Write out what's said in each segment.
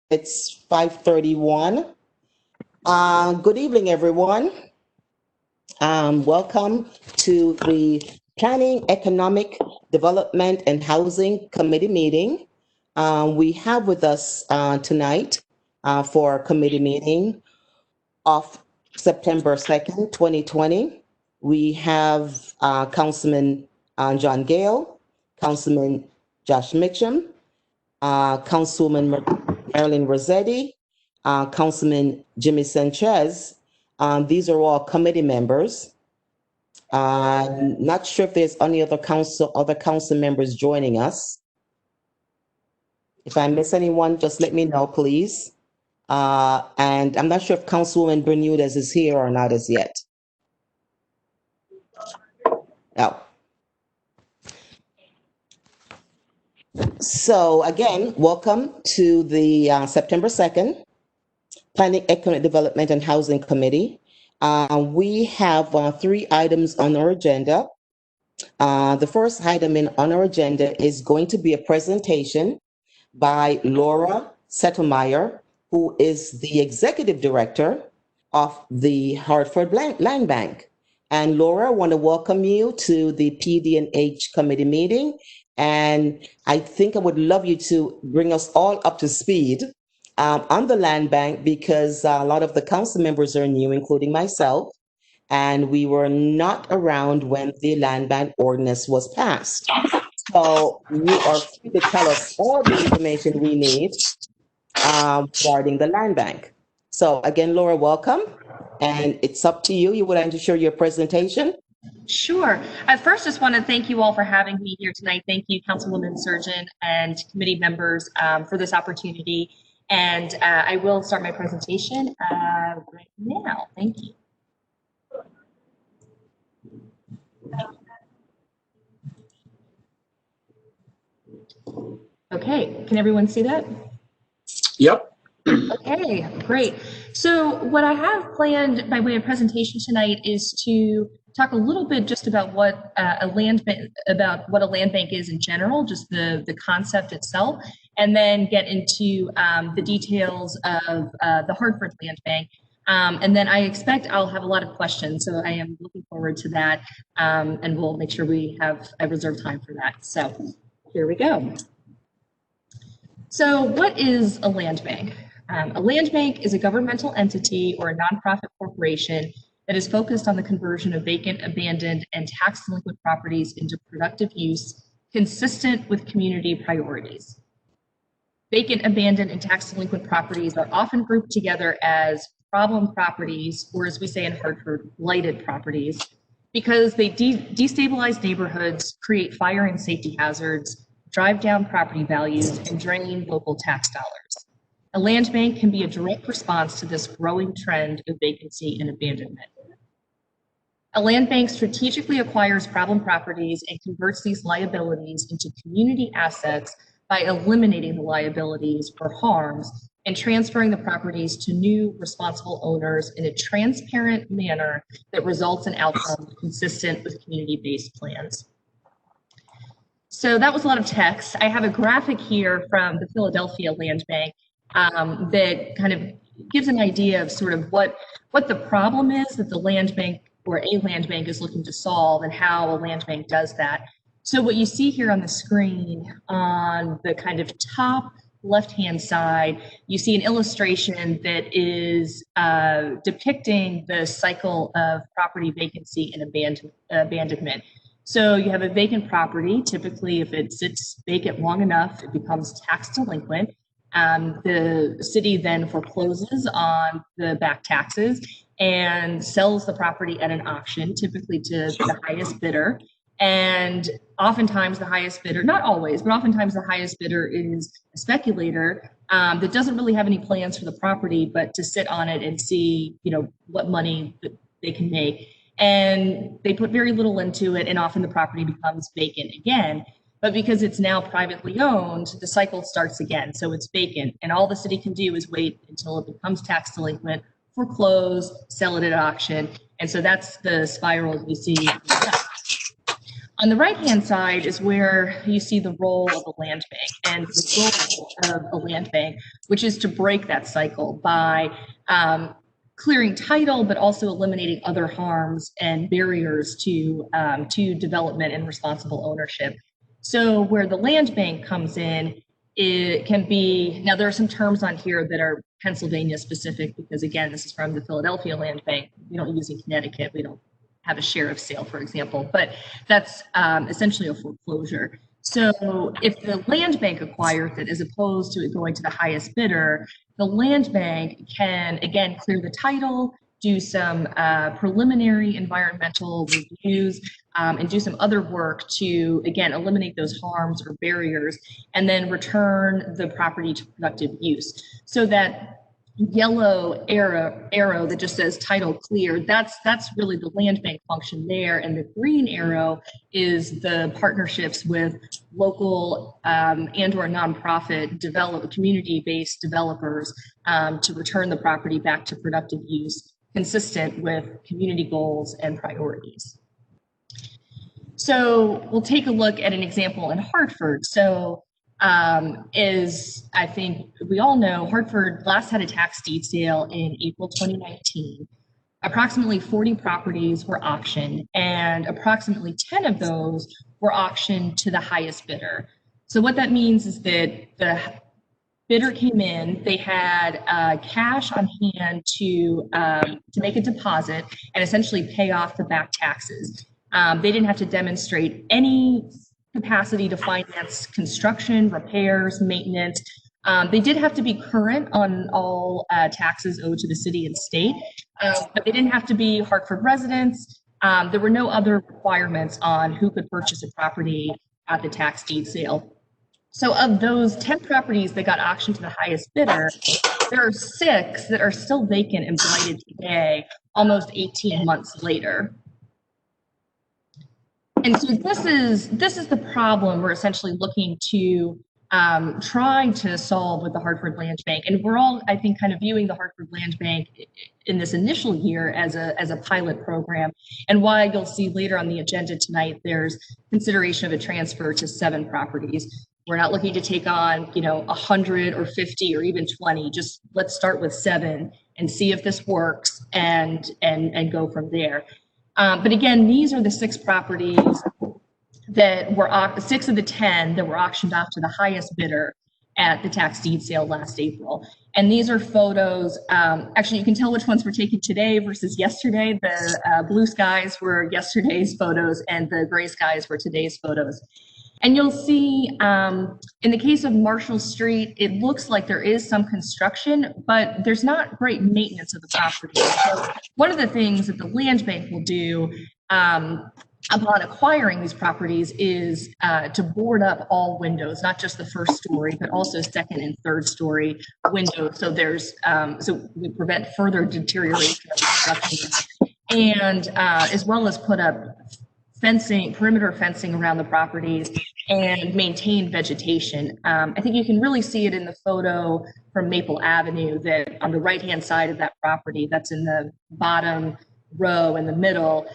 It's 5:31. Good evening, everyone. Welcome to the Planning, Economic Development, and Housing Committee meeting. We have with us tonight for our committee meeting of September 2nd, 2020. We have Councilman John Gale, Councilman Josh Mitchum, Councilwoman Marilyn Rossetti, Councilman Jimmy Sanchez. These are all committee members. Not sure if there's any other council members joining us. If I miss anyone, just let me know, please. And I'm not sure if Councilwoman Bermudez is here or not as yet. Oh. So again, welcome to the September 2nd Planning, Economic Development and Housing Committee. We have 3 items on our agenda. The first item on our agenda is going to be a presentation by Laura Settlemeyer, who is the Executive Director of the Hartford Land Bank. And Laura, I want to welcome you to the PD&H committee meeting. And I think I would love you to bring us all up to speed on the land bank, because a lot of the council members are new, including myself, and we were not around when the land bank ordinance was passed. So you are free to tell us all the information we need regarding the land bank. So again, Laura, welcome. And it's up to you. You would like to share your presentation? Sure. I first just want to thank you all for having me here tonight. Thank you, Councilwoman Surgeon and committee members for this opportunity. And I will start my presentation right now. Thank you. Okay, can everyone see that? Yep. Okay, great. So what I have planned by way of presentation tonight is to talk a little bit just about what a land bank is in general, just the concept itself, and then get into the details of the Hartford Land Bank. And then I expect I'll have a lot of questions, so I am looking forward to that, and we'll make sure I reserve time for that. So here we go. So what is a land bank? A land bank is a governmental entity or a nonprofit corporation that is focused on the conversion of vacant, abandoned, and tax delinquent properties into productive use consistent with community priorities. Vacant, abandoned, and tax delinquent properties are often grouped together as problem properties, or as we say in Hartford, blighted properties, because they destabilize neighborhoods, create fire and safety hazards, drive down property values, and drain local tax dollars. A land bank can be a direct response to this growing trend of vacancy and abandonment. A land bank strategically acquires problem properties and converts these liabilities into community assets by eliminating the liabilities or harms and transferring the properties to new responsible owners in a transparent manner that results in outcomes consistent with community-based plans. So that was a lot of text. I have a graphic here from the Philadelphia Land Bank that kind of gives an idea of sort of what the problem is that the land bank or a land bank is looking to solve and how a land bank does that. So what you see here on the screen on the kind of top left-hand side, you see an illustration that is depicting the cycle of property vacancy and abandonment. So you have a vacant property. Typically, if it sits vacant long enough, it becomes tax delinquent. The city then forecloses on the back taxes and sells the property at an auction, typically to the highest bidder. And oftentimes the highest bidder, not always, but oftentimes the highest bidder is a speculator that doesn't really have any plans for the property, but to sit on it and see, what money that they can make. And they put very little into it, and often the property becomes vacant again. But because it's now privately owned, the cycle starts again. So it's vacant, and all the city can do is wait until it becomes tax delinquent, foreclose, sell it at auction. And so that's the spiral we see. On the right-hand side is where you see the role of a land bank. And the role of a land bank which is to break that cycle by clearing title, but also eliminating other harms and barriers to development and responsible ownership. So where the land bank comes in, it can be, now there are some terms on here that are Pennsylvania specific, because again, this is from the Philadelphia Land Bank. We don't use in Connecticut. We don't have a sheriff's sale, for example, but that's essentially a foreclosure. So if the land bank acquires it, as opposed to it going to the highest bidder, the land bank can, again, clear the title, do some preliminary environmental reviews, and do some other work to, again, eliminate those harms or barriers, and then return the property to productive use. So that yellow arrow that just says title clear, that's really the land bank function there, and the green arrow is the partnerships with local and or nonprofit community-based developers to return the property back to productive use, consistent with community goals and priorities. So we'll take a look at an example in Hartford. So as I think we all know, Hartford last had a tax deed sale in April 2019. Approximately 40 properties were auctioned, and approximately 10 of those were auctioned to the highest bidder. So what that means is that the bidder came in, they had cash on hand to make a deposit and essentially pay off the back taxes. They didn't have to demonstrate any capacity to finance construction, repairs, maintenance. They did have to be current on all taxes owed to the city and state, but they didn't have to be Hartford residents. There were no other requirements on who could purchase a property at the tax deed sale. So of those 10 properties that got auctioned to the highest bidder, there are 6 that are still vacant and blighted today, almost 18 months later. And so this is the problem we're essentially looking to trying to solve with the Hartford Land Bank. And we're all, I think, kind of viewing the Hartford Land Bank in this initial year as a pilot program. And why you'll see later on the agenda tonight, there's consideration of a transfer to 7 properties. We're not looking to take on, 100 or 50 or even 20. Just let's start with 7 and see if this works and go from there. But again, these are the 6 properties that were 6 of the 10 that were auctioned off to the highest bidder at the tax deed sale last April. And these are photos. Actually, you can tell which ones were taken today versus yesterday. The blue skies were yesterday's photos, and the gray skies were today's photos. And you'll see in the case of Marshall Street, it looks like there is some construction, but there's not great maintenance of the property. So one of the things that the land bank will do upon acquiring these properties is to board up all windows, not just the first story, but also second and third story windows. So there's so we prevent further deterioration of the structure, and as well as put up fencing, perimeter fencing around the properties, and maintain vegetation. I think you can really see it in the photo from Maple Avenue, that on the right-hand side of that property, that's in the bottom row in the middle,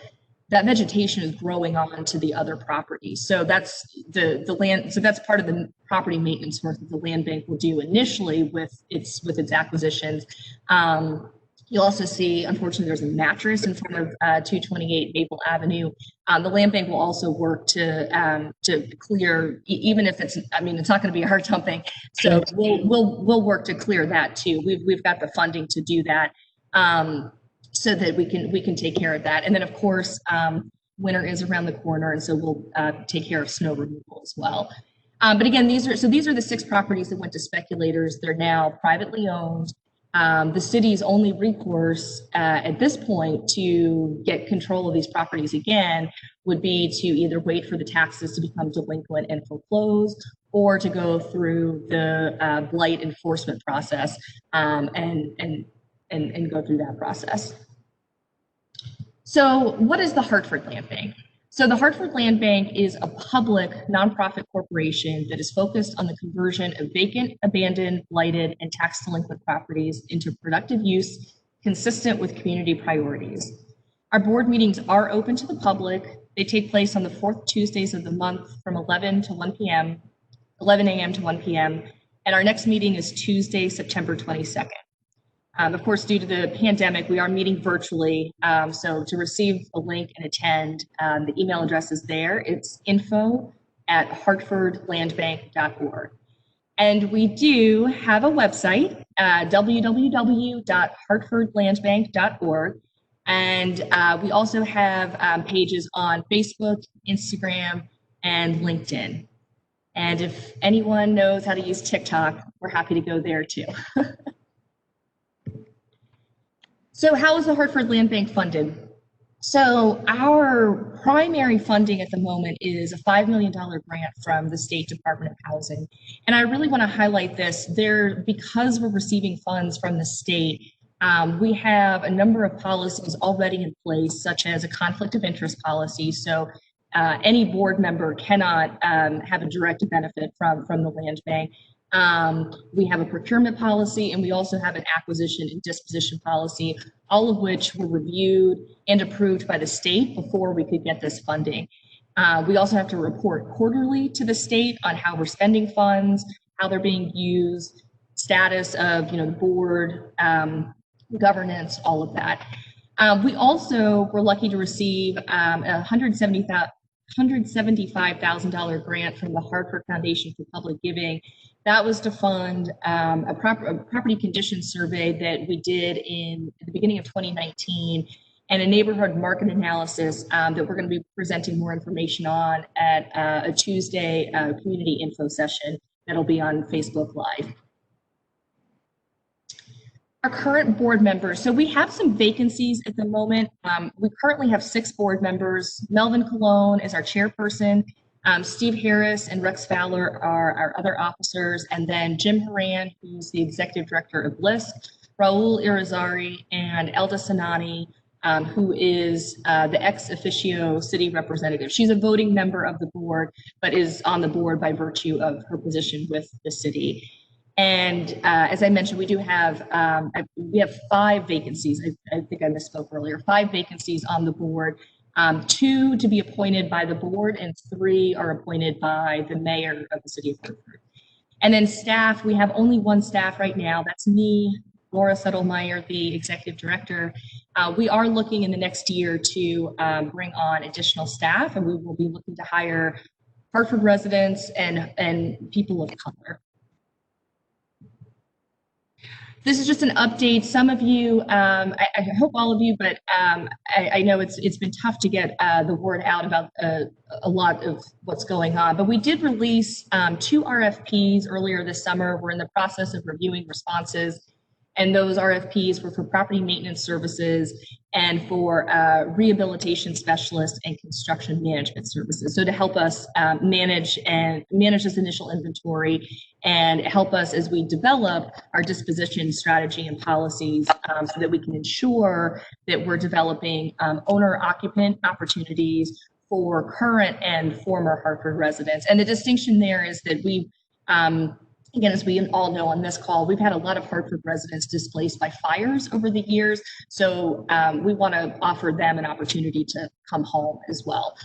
that vegetation is growing on to the other properties. So that's the land. So that's part of the property maintenance work that the land bank will do initially with its acquisitions. You'll also see, unfortunately, there's a mattress in front of 228 Maple Avenue. The land bank will also work to clear, even if it's not going to be hard dumping. So we'll work to clear that too. We've got the funding to do that, so that we can take care of that. And then of course, winter is around the corner, and so we'll take care of snow removal as well. But again, these are the 6 properties that went to speculators. They're now privately owned. The city's only recourse at this point to get control of these properties again would be to either wait for the taxes to become delinquent and foreclose, or to go through the blight enforcement process and go through that process. So what is the Hartford Land Bank? So the Hartford Land Bank is a public nonprofit corporation that is focused on the conversion of vacant, abandoned, blighted, and tax delinquent properties into productive use consistent with community priorities. Our board meetings are open to the public. They take place on the 4th Tuesdays of the month from 11 a.m. to 1 p.m. And our next meeting is Tuesday, September 22nd. Of course, due to the pandemic, we are meeting virtually. So to receive a link and attend, the email address is there. It's info@hartfordlandbank.org. And we do have a website, www.hartfordlandbank.org. And we also have pages on Facebook, Instagram, and LinkedIn. And if anyone knows how to use TikTok, we're happy to go there too. So how is the Hartford Land Bank funded? So our primary funding at the moment is a $5 million grant from the State Department of Housing. And I really want to highlight this. Because we're receiving funds from the state, we have a number of policies already in place, such as a conflict of interest policy. So any board member cannot have a direct benefit from the land bank. We have a procurement policy, and we also have an acquisition and disposition policy, all of which were reviewed and approved by the state before we could get this funding. We also have to report quarterly to the state on how we're spending funds, how they're being used, status of the board, governance, all of that. We also were lucky to receive a $175,000 grant from the Hartford Foundation for Public Giving. That was to fund a property condition survey that we did in the beginning of 2019 and a neighborhood market analysis that we're going to be presenting more information on at a Tuesday community info session that'll be on Facebook Live. Our current board members, so we have some vacancies at the moment. We currently have 6 board members. Melvin Colon is our chairperson. Steve Harris and Rex Fowler are our other officers, and then Jim Horan, who's the executive director of LISC, Raul Irizarry, and Elda Sanani, who is the ex officio city representative. She's a voting member of the board, but is on the board by virtue of her position with the city. And as I mentioned, we have 5 vacancies. I think I misspoke earlier. 5 vacancies on the board. 2 to be appointed by the board, and 3 are appointed by the mayor of the city of Hartford. And then staff, we have only 1 staff right now. That's me, Laura Settlemyer, the executive director. We are looking in the next year to bring on additional staff, and we will be looking to hire Hartford residents and people of color. This is just an update. Some of you, I hope all of you, but I know it's been tough to get the word out about a lot of what's going on. But we did release 2 RFPs earlier this summer. We're in the process of reviewing responses. And those RFPs were for property maintenance services and for rehabilitation specialists and construction management services. So to help us manage this initial inventory and help us as we develop our disposition strategy and policies so that we can ensure that we're developing owner-occupant opportunities for current and former Hartford residents. And the distinction there is that we again, as we all know on this call, we've had a lot of Hartford residents displaced by fires over the years. So we want to offer them an opportunity to come home as well.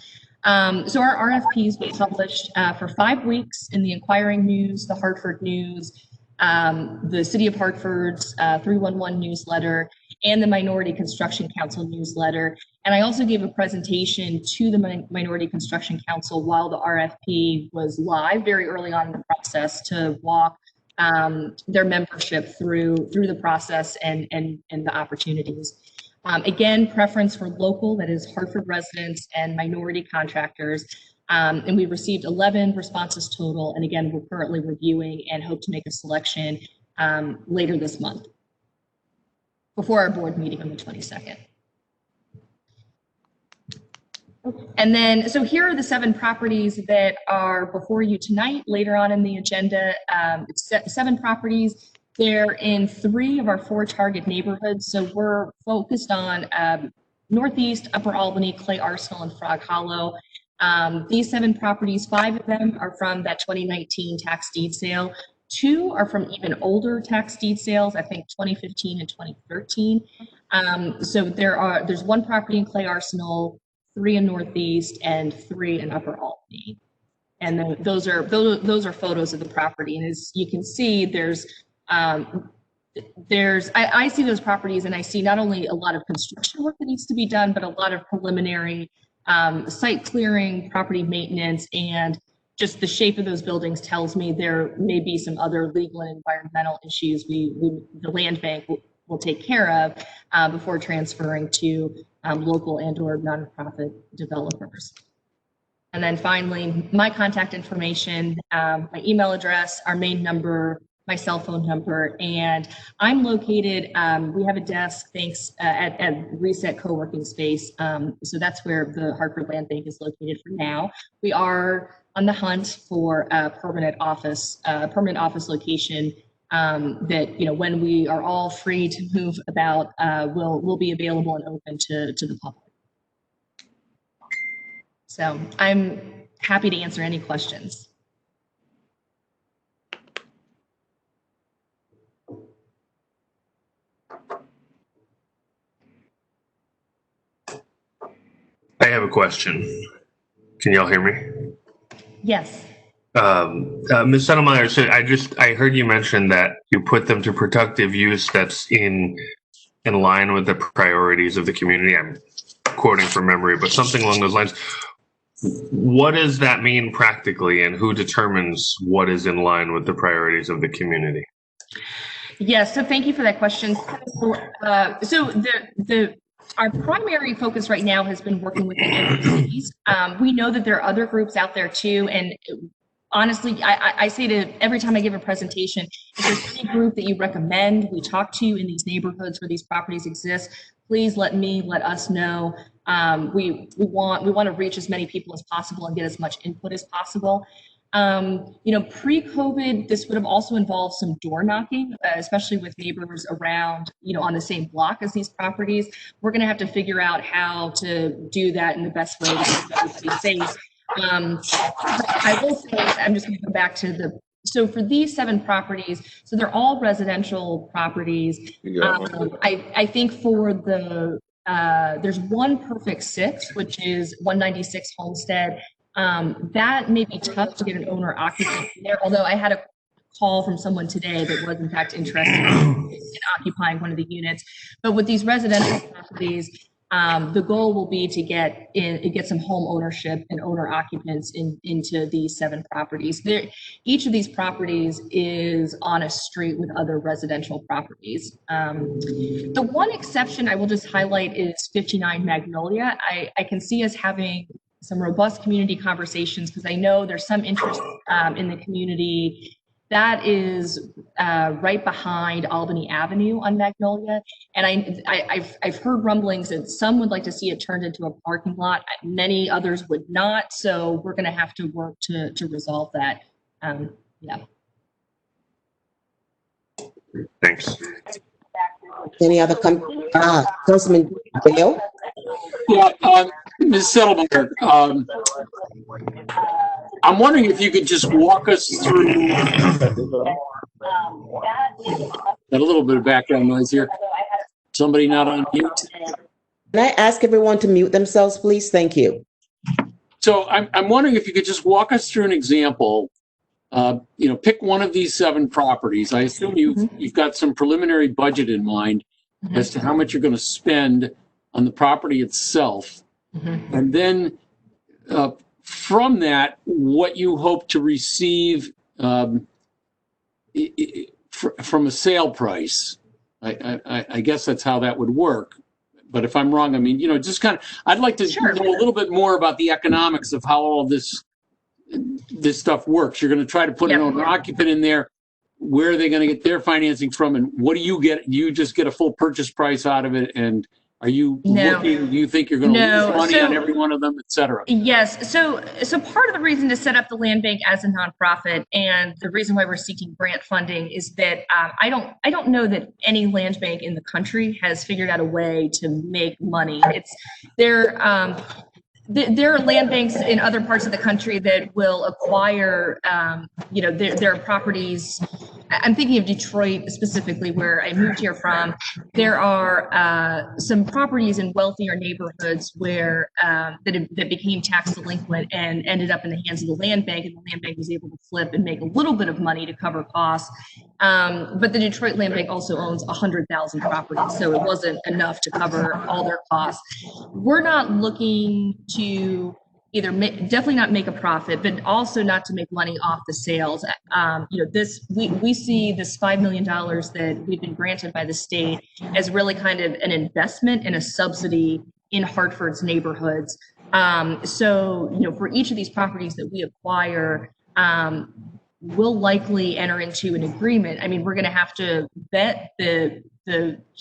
So our RFPs were published for 5 weeks in the Inquiring News, the Hartford News, the City of Hartford's 311 newsletter, and the Minority Construction Council newsletter. And I also gave a presentation to the Minority Construction Council while the RFP was live very early on in the process to walk their membership through the process and the opportunities. Again, preference for local, that is Hartford residents and minority contractors. And we received 11 responses total. And again, we're currently reviewing and hope to make a selection later this month before our board meeting on the 22nd. And then, so here are the 7 properties that are before you tonight. Later on in the agenda, it's 7 properties. They're in 3 of our 4 target neighborhoods. So we're focused on Northeast, Upper Albany, Clay Arsenal, and Frog Hollow. These 7 properties, 5 of them are from that 2019 tax deed sale. 2 are from even older tax deed sales, I think 2015 and 2013. So there's 1 property in Clay Arsenal, 3 in Northeast, and 3 in Upper Albany. And those are photos of the property. And as you can see, I see those properties and I see not only a lot of construction work that needs to be done, but a lot of preliminary site clearing, property maintenance, and just the shape of those buildings tells me there may be some other legal and environmental issues the land bank will take care of before transferring to local and or nonprofit developers. And then finally, my contact information, my email address, our main number, my cell phone number, and I'm located, we have a desk, thanks, at Reset Co-working Space. So that's where the Hartford Land Bank is located for now. We are on the hunt for a permanent office location that, you know, when we are all free to move about, will be available and open to the public. So I'm happy to answer any questions. I have a question. Can y'all hear me? Yes. Ms. Settlemeyer, so I heard you mention that you put them to productive use that's in line with the priorities of the community. I'm quoting from memory, but something along those lines. What does that mean practically, and who determines what is in line with the priorities of the community? Yes, so thank you for that question. Our primary focus right now has been working with the NPCs. We know that there are other groups out there too, and honestly, I say to every time I give a presentation, if there's any group that you recommend we talk to in these neighborhoods where these properties exist, please let us know. We want to reach as many people as possible and get as much input as possible. You know, pre-COVID, this would have also involved some door knocking, especially with neighbors around, you know, on the same block as these properties. We're going to have to figure out how to do that in the best way to keep everybody safe. I will say, I'm just going to go back to so for these 7 properties, so they're all residential properties. I think for there's one perfect 6, which is 196 Homestead. That may be tough to get an owner occupant there, although I had a call from someone today that was in fact interested in occupying one of the units. But with these residential properties, the goal will be to get some home ownership and owner occupants into these 7 properties. Each of these properties is on a street with other residential properties. The one exception I will just highlight is 59 Magnolia. I can see us having some robust community conversations because I know there's some interest in the community. That is right behind Albany Avenue on Magnolia. And I've heard rumblings that some would like to see it turned into a parking lot. Many others would not. So we're going to have to work to resolve that. Yeah. Thanks. Any other Councilman Dale? Yeah, Ms. Settlemeyer, I'm wondering if you could just walk us through a little bit of background noise here. Somebody not on mute? Can I ask everyone to mute themselves, please? Thank you. So I'm wondering if you could just walk us through an example. You know, pick one of these 7 properties. I assume you've got some preliminary budget in mind as to how much you're going to spend on the property itself. And then from that, what you hope to receive from a sale price. I guess that's how that would work. But if I'm wrong, I mean, you know, just kind of, I'd like to know a little bit more about the economics of how all this stuff works. You're going to try to put an owner occupant in there. Where are they going to get their financing from? And what do you get? Do you just get a full purchase price out of it? And are you looking, do you think you're going to lose money on every one of them, et cetera? Yes. So part of the reason to set up the land bank as a nonprofit and the reason why we're seeking grant funding is that I don't know that any land bank in the country has figured out a way to make money. There are land banks in other parts of the country that will acquire, you know, their properties I'm thinking of Detroit specifically, where I moved here from. There are some properties in wealthier neighborhoods where that became tax delinquent and ended up in the hands of the land bank, and the land bank was able to flip and make a little bit of money to cover costs. But the Detroit Land Bank also owns 100,000 properties, so it wasn't enough to cover all their costs. We're not looking to either definitely not make a profit, but also not to make money off the sales. We see this $5 million that we've been granted by the state as really kind of an investment and a subsidy in Hartford's neighborhoods. For each of these properties that we acquire, we'll likely enter into an agreement. I mean, we're going to have to vet the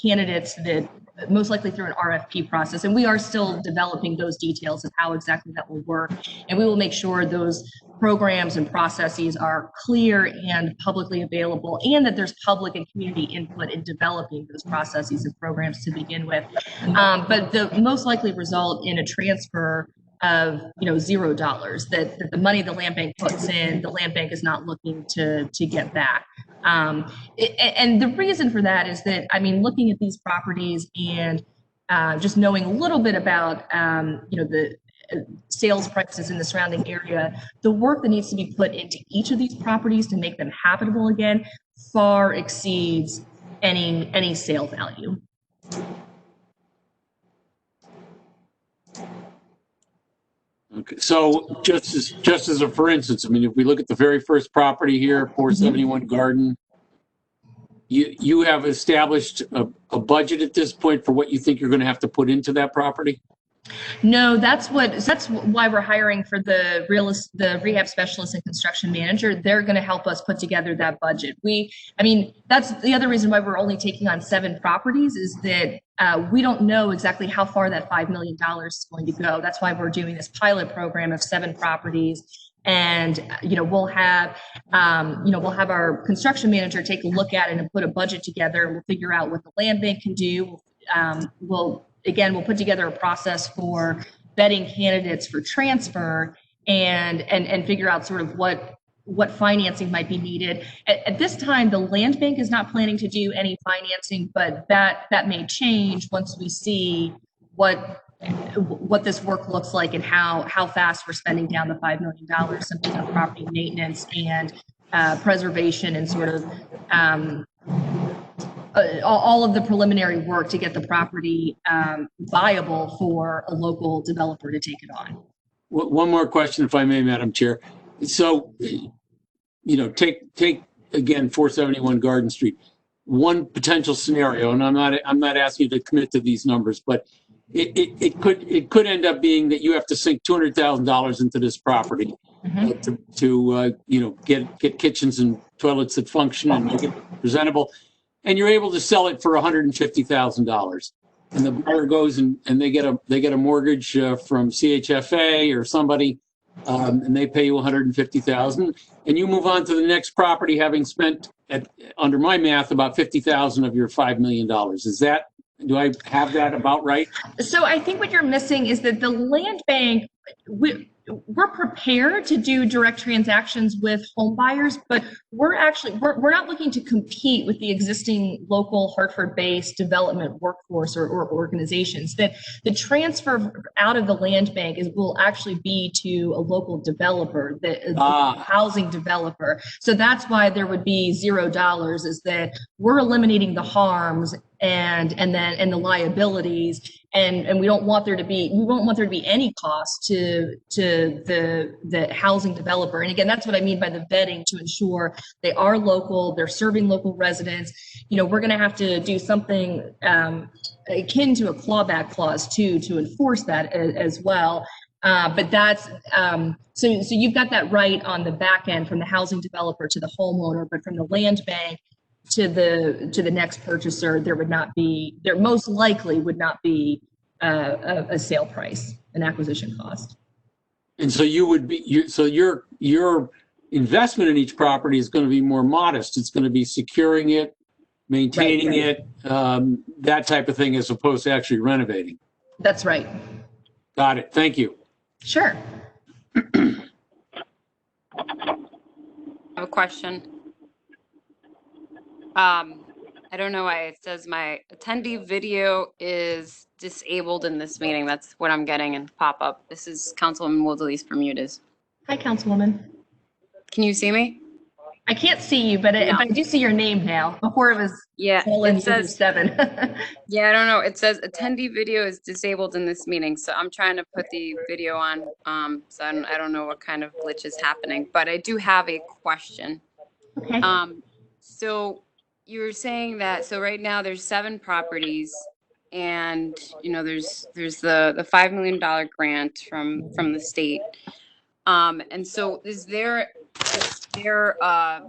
candidates that most likely through an RFP process. And we are still developing those details of how exactly that will work. And we will make sure those programs and processes are clear and publicly available, and that there's public and community input in developing those processes and programs to begin with. But the most likely result in a transfer of $0, that the money the land bank puts in, the land bank is not looking to get back. And the reason for that is that, I mean, looking at these properties and just knowing a little bit about the sales prices in the surrounding area, the work that needs to be put into each of these properties to make them habitable again far exceeds any sale value. Okay, so just as a for instance, I mean, if we look at the very first property here, 471 Garden, you have established a budget at this point for what you think you're going to have to put into that property? No, that's why we're hiring for the rehab specialist and construction manager. They're going to help us put together that budget. That's the other reason why we're only taking on 7 properties, is that we don't know exactly how far that $5 million is going to go. That's why we're doing this pilot program of 7 properties. And we'll have our construction manager take a look at it and put a budget together. We'll figure out what the land bank can do. We'll put together a process for vetting candidates for transfer and figure out sort of what financing might be needed. At this time, the land bank is not planning to do any financing, but that may change once we see what this work looks like and how fast we're spending down the $5 million simply on property maintenance and preservation and sort of all of the preliminary work to get the property viable for a local developer to take it on. One more question, if I may, Madam Chair. So, take again 471 Garden Street. One potential scenario, and I'm not asking you to commit to these numbers, but it could end up being that you have to sink $200,000 into this property to get kitchens and toilets that function and make it presentable, and you're able to sell it for $150,000. And the buyer goes and they get a mortgage from CHFA or somebody, and they pay you $150,000, and you move on to the next property, having spent, under my math, about $50,000 of your $5 million. Do I have that about right? So I think what you're missing is that the land bank, we're prepared to do direct transactions with home buyers, but we're not looking to compete with the existing local Hartford-based development workforce or organizations. That the transfer out of the land bank will actually be to a local developer, a housing developer. So that's why there would be $0, is that we're eliminating the harms and the liabilities, and we won't want there to be any cost to the housing developer. And again, that's what I mean by the vetting, to ensure they are local, they're serving local residents. We're going to have to do something akin to a clawback clause too, to enforce that as well. But that's so you've got that right on the back end, from the housing developer to the homeowner, but from the land bank to the next purchaser, there most likely would not be a sale price, an acquisition cost. And so your investment in each property is going to be more modest. It's going to be securing it, maintaining it, that type of thing, as opposed to actually renovating. That's right. Got it. Thank you. Sure. I have a question. I don't know why it says my attendee video is disabled in this meeting. That's what I'm getting in pop-up. This is Councilwoman Woodley's Bermudez. Hi, Councilwoman. Can you see me? I can't see you, but I do see your name now. Before it was it says 7. Yeah, I don't know. It says attendee video is disabled in this meeting, so I'm trying to put the video on. So I don't know what kind of glitch is happening, but I do have a question. Okay. So you were saying that right now there's 7 properties, and there's the $5 million grant from the state. And so is there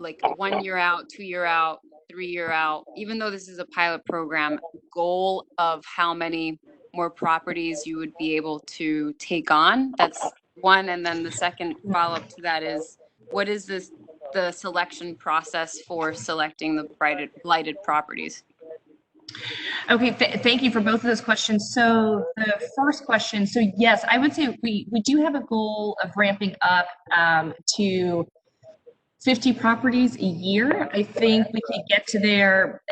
like 1 year out, 2 year out, 3 year out, even though this is a pilot program, goal of how many more properties you would be able to take on? That's one. And then the second follow-up to that is, what is the selection process for selecting the blighted properties? Okay, thank you for both of those questions. So the first question, so yes, I would say we do have a goal of ramping up to 50 properties a year. I think we could get to there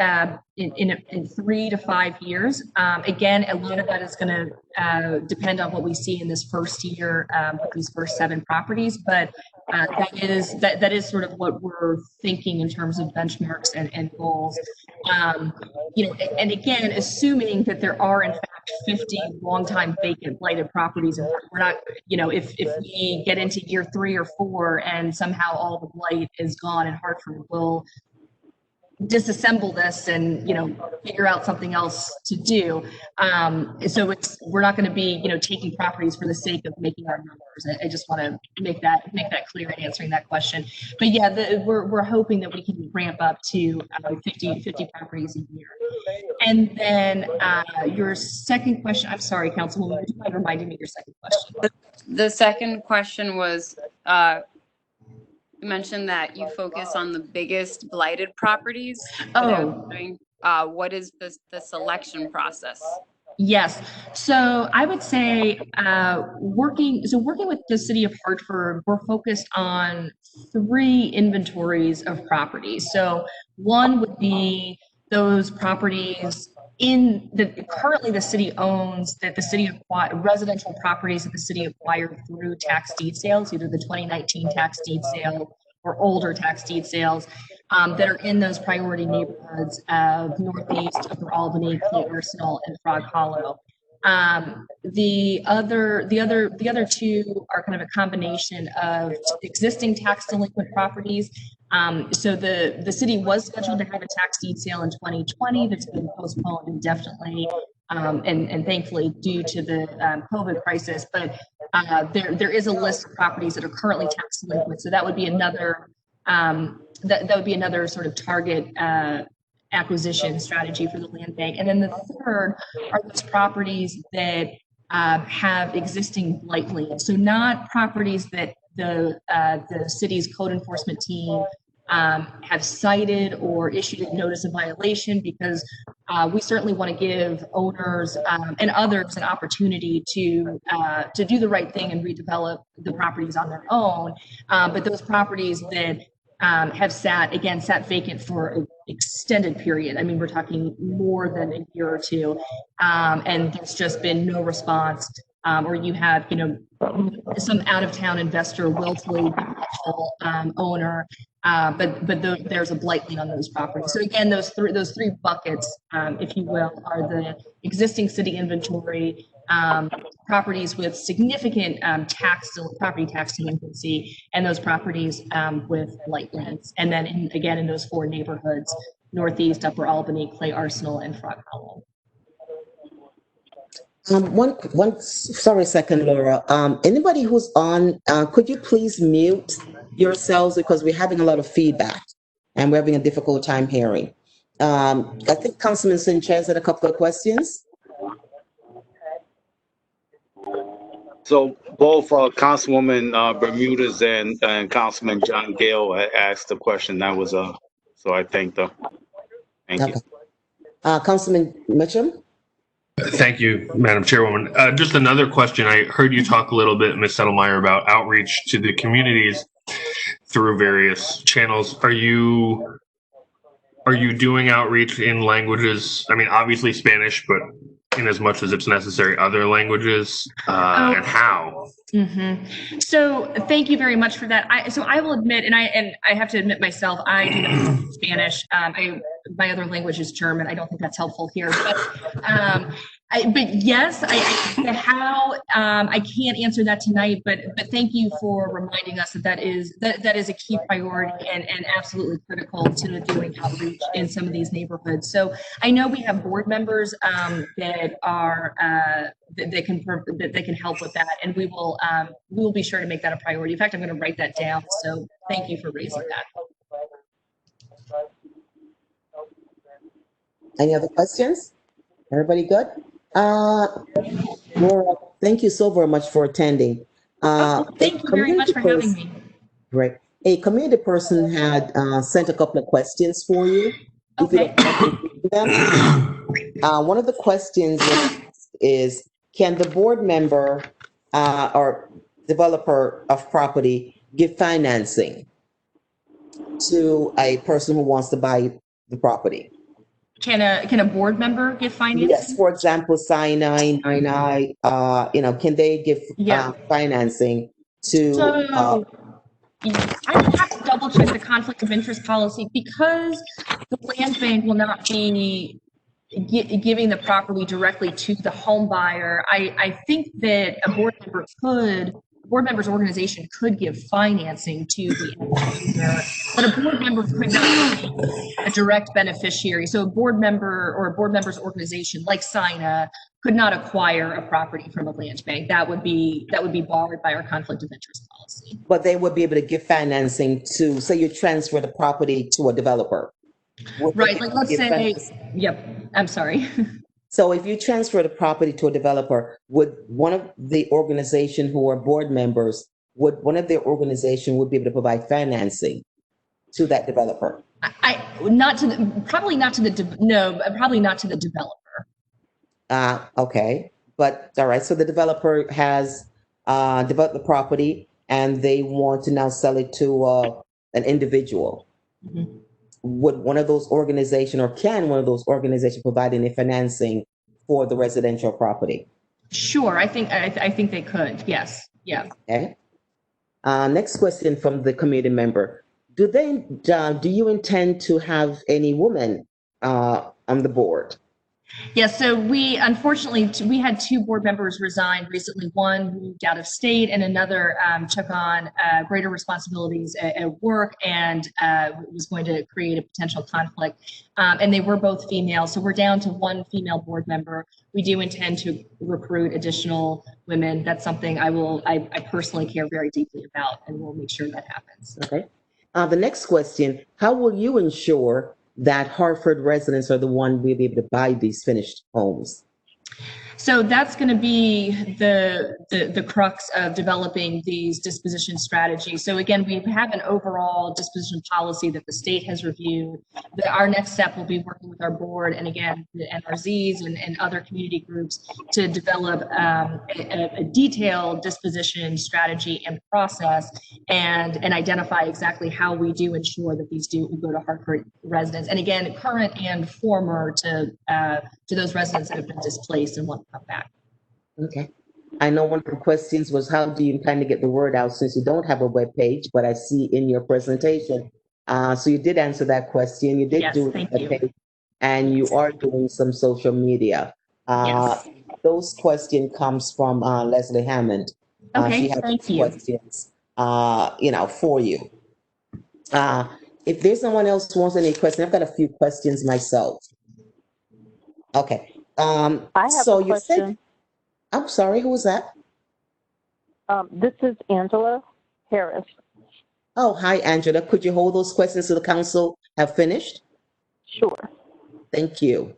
in 3 to 5 years. Again, a lot of that is going to depend on what we see in this first year with these first 7 properties. But that is sort of what we're thinking in terms of benchmarks and goals. And again, assuming that there are in fact 50 long-time vacant blighted properties, and we're not, if we get into year 3 or 4 and somehow all the blight is gone in Hartford, we'll disassemble this and figure out something else to do. So we're not going to be taking properties for the sake of making our numbers. I just want to make that clear in answering that question. But yeah, we're hoping that we can ramp up to 50 properties a year. And then your second question, I'm sorry, Councilwoman, would you mind reminding me your second question? The second question was, you mentioned that you focus on the biggest blighted properties. What is the selection process? Yes. So I would say working with the city of Hartford, we're focused on 3 inventories of properties. So one would be those properties currently the city owns, that the city residential properties that the city acquired through tax deed sales, either the 2019 tax deed sale or older tax deed sales, that are in those priority neighborhoods of Northeast, Upper Albany, Clay Arsenal, and Frog Hollow. The other 2 are kind of a combination of existing tax delinquent properties. So the city was scheduled to have a tax deed sale in 2020 that's been postponed indefinitely, and thankfully due to the COVID crisis. But there is a list of properties that are currently tax delinquent. So that would be another that would be another sort of target acquisition strategy for the land bank. And then the third are those properties that have existing blight liens. So not properties that the city's code enforcement team have cited or issued a notice of violation, because we certainly want to give owners and others an opportunity to do the right thing and redevelop the properties on their own. But those properties that have sat vacant for an extended period. I mean, we're talking more than a year or 2, and there's just been no response, or you have, some out-of-town investor willfully owner, but there's a blight lien on those properties. So again, those three buckets, if you will, are the existing city inventory, properties with significant property tax delinquency, and those properties with blight liens. And then in those 4 neighborhoods: Northeast, Upper Albany, Clay Arsenal, and Frog Hollow. Sorry, a second, Laura. Anybody who's on, could you please mute yourselves, because we're having a lot of feedback and we're having a difficult time hearing. I think Councilman Sanchez had a couple of questions. So both Councilwoman Bermudez and Councilman John Gale had asked the question. That was so I thank them. Thank you. Councilman Mitchum. Thank you, Madam Chairwoman. Just another question. I heard you talk a little bit, Ms. Settlemyer, about outreach to the communities through various channels. Are you Are you doing outreach in languages? I mean, obviously Spanish, but in as much as it's necessary, other languages, and how? So thank you very much for that. I will admit, and I have to admit myself, I do not speak Spanish. My other language is German. I don't think that's helpful here, but yes, I can't answer that tonight, but thank you for reminding us that is a key priority and absolutely critical to doing outreach in some of these neighborhoods. So I know we have board members that are that can help with that, and we will be sure to make that a priority. In fact, I'm going to write that down. So thank you for raising that. Any other questions? Everybody good? Laura, thank you so very much for attending. Thank you very much for having me. Great. A community person had sent a couple of questions for you. Okay. One of the questions is, can the board member or developer of property give financing to a person who wants to buy the property? Can a board member give financing? Yes, for example, Sinai, can they give financing to? So, I would have to double check the conflict of interest policy because the land bank will not be giving the property directly to the home buyer. I think that a board member's organization could give financing to the end user, but a board member could not be a direct beneficiary. So a board member or a board member's organization like SINA could not acquire a property from a land bank. That would be barred by our conflict of interest policy. But they would be able to give financing to, say you transfer the property to a developer. Right, like let's say, I'm sorry. So if you transfer the property to a developer, would one of the organization who are board members, would one of their organization would be able to provide financing to that developer? Probably not to the developer. Okay, but all right. So the developer has developed the property and they want to now sell it to an individual. Mm-hmm. Would one of those organizations, or can one of those organizations provide any financing for the residential property? Sure, I think they could. Yes, yeah. Okay. Next question from the committee member: do you intend to have any women on the board? Yeah, so we had two board members resign recently. One moved out of state, and another took on greater responsibilities at work and was going to create a potential conflict. And they were both female, so we're down to one female board member. We do intend to recruit additional women. That's something I personally care very deeply about, and we'll make sure that happens. Okay. The next question: how will you ensure that Hartford residents are the one will be able to buy these finished homes? So that's going to be the crux of developing these disposition strategies. So again, we have an overall disposition policy that the state has reviewed. Our next step will be working with our board and again, the NRZs and other community groups to develop a detailed disposition strategy and process and identify exactly how we do ensure that these do go to Hartford residents. And again, current and former to those residents that have been displaced and want to come back. Okay. I know one of the questions was, how do you plan to get the word out since you don't have a web page, but I see in your presentation. So you did answer that question. You did do a page, and you are doing some social media. Yes. Those questions comes from Leslie Hammond. Okay, she has thank you. questions, for you. If there's no one else who wants any questions, I've got a few questions myself. Okay. I have so a question. You said, I'm sorry, who was that? This is Angela Harris. Oh, hi, Angela. Could you hold those questions till the council have finished? Sure. Thank you.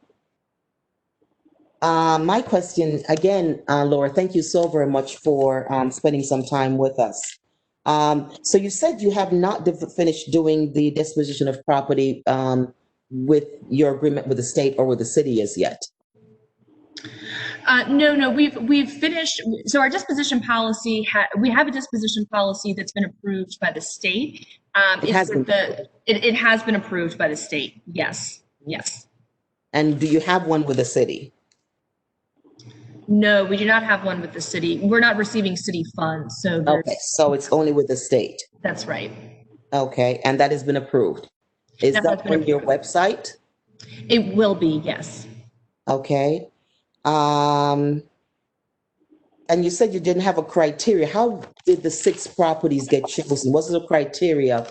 My question, again, Laura, thank you so very much for spending some time with us. So you said you have not finished doing the disposition of property with your agreement with the state or with the city as yet. No, we've finished. So our disposition policy, we have a disposition policy that's been approved by the state. It has been. It has been approved by the state. Yes. And do you have one with the city? No, we do not have one with the city. We're not receiving city funds. So okay, so it's only with the state. That's right. Okay, and that has been approved. Is that on your website? It will be, yes. Okay. And you said you didn't have a criteria. How did the 6 properties get chosen? Was it a criteria?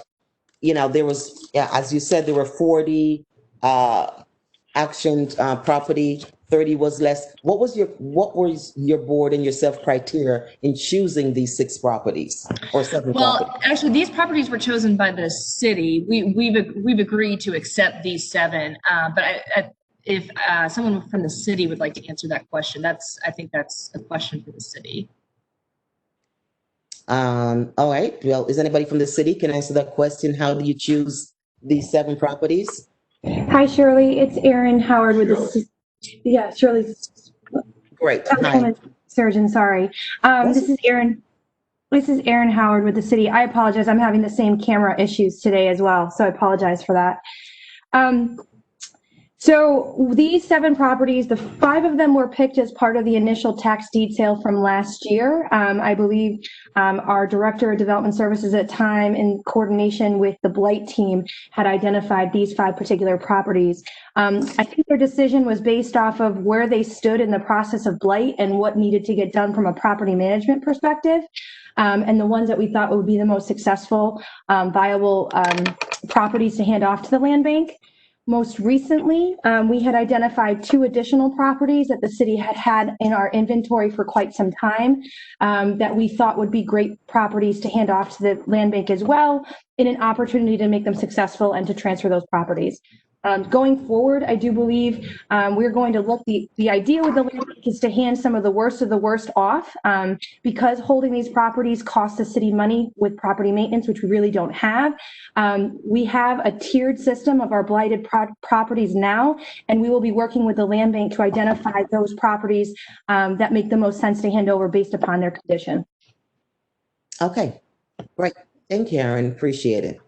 There was, as you said, there were 40 actioned property, 30 was less. What was your board and yourself criteria in choosing these 6 properties or 7 properties? Well, actually, these properties were chosen by the city. We've agreed to accept these 7, but if someone from the city would like to answer that question, I think that's a question for the city. All right. Well, is anybody from the city can answer that question? How do you choose these 7 properties? Hi, Shirley. It's Erin Howard with the. Yeah, Shirley. Great. Hi. Surgeon, sorry. This is Erin. This is Erin Howard with the city. I apologize. I'm having the same camera issues today as well, so I apologize for that. So these 7 properties, the 5 of them were picked as part of the initial tax deed sale from last year. I believe our Director of Development Services at the time, in coordination with the Blight team, had identified these 5 particular properties. I think their decision was based off of where they stood in the process of blight and what needed to get done from a property management perspective. And the ones that we thought would be the most successful, viable properties to hand off to the land bank. Most recently, we had identified 2 additional properties that the city had in our inventory for quite some time that we thought would be great properties to hand off to the land bank as well, in an opportunity to make them successful and to transfer those properties. Going forward, I do believe we're going to look, the idea with the land bank is to hand some of the worst off because holding these properties costs the city money with property maintenance, which we really don't have. We have a tiered system of our blighted properties now, and we will be working with the land bank to identify those properties that make the most sense to hand over based upon their condition. Okay, great. Thank you, Erin. Appreciate it.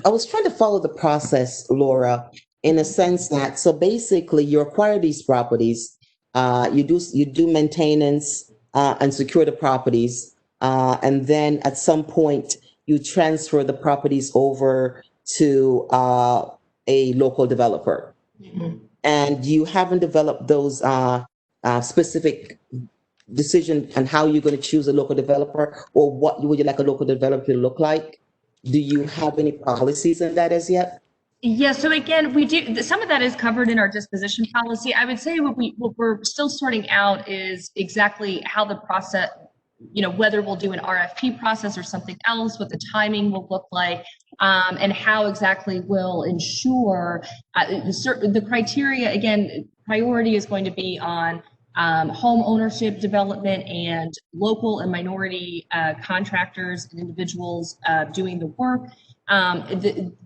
I was trying to follow the process, Laura, in a sense that, so basically you acquire these properties, you do maintenance and secure the properties, and then at some point you transfer the properties over to a local developer. Mm-hmm. And you haven't developed those specific decision on how you're going to choose a local developer, or what would you like a local developer to look like? Do you have any policies in that as yet? Yeah, so again, we do, some of that is covered in our disposition policy. I would say what we're still sorting out is exactly how the process, whether we'll do an RFP process or something else, what the timing will look like, and how exactly we'll ensure the criteria. Again, priority is going to be on home ownership development and local and minority contractors and individuals doing the work.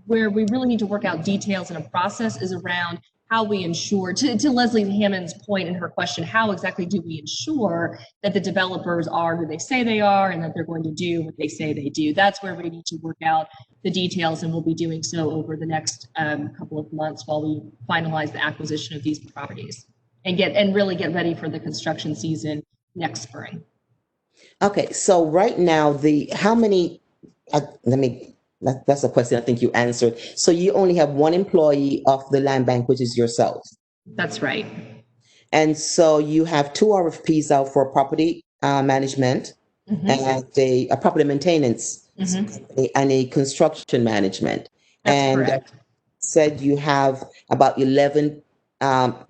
Where we really need to work out details in a process is around how we ensure, to Leslie Hammond's point in her question, how exactly do we ensure that the developers are who they say they are and that they're going to do what they say they do? That's where we need to work out the details, and we'll be doing so over the next couple of months while we finalize the acquisition of these properties and really get ready for the construction season next spring. Okay, so right now, that's a question I think you answered. So you only have 1 employee of the land bank, which is yourself. That's right. And so you have 2 RFPs out for property management, mm-hmm. and a property maintenance, mm-hmm. and a construction management. That's correct. Said you have about 11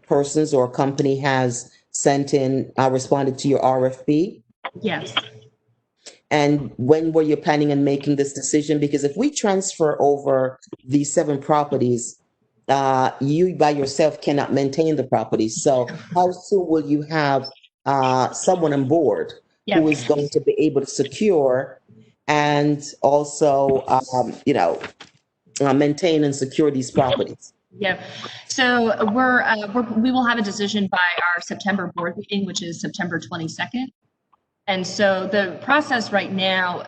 persons or a company has sent in, responded to your RFP? Yes. And when were you planning on making this decision? Because if we transfer over these 7 properties, you by yourself cannot maintain the properties. So how soon will you have someone on board who is going to be able to secure and also, maintain and secure these properties? Yeah. So we will have a decision by our September board meeting, which is September 22nd. And so the process right now,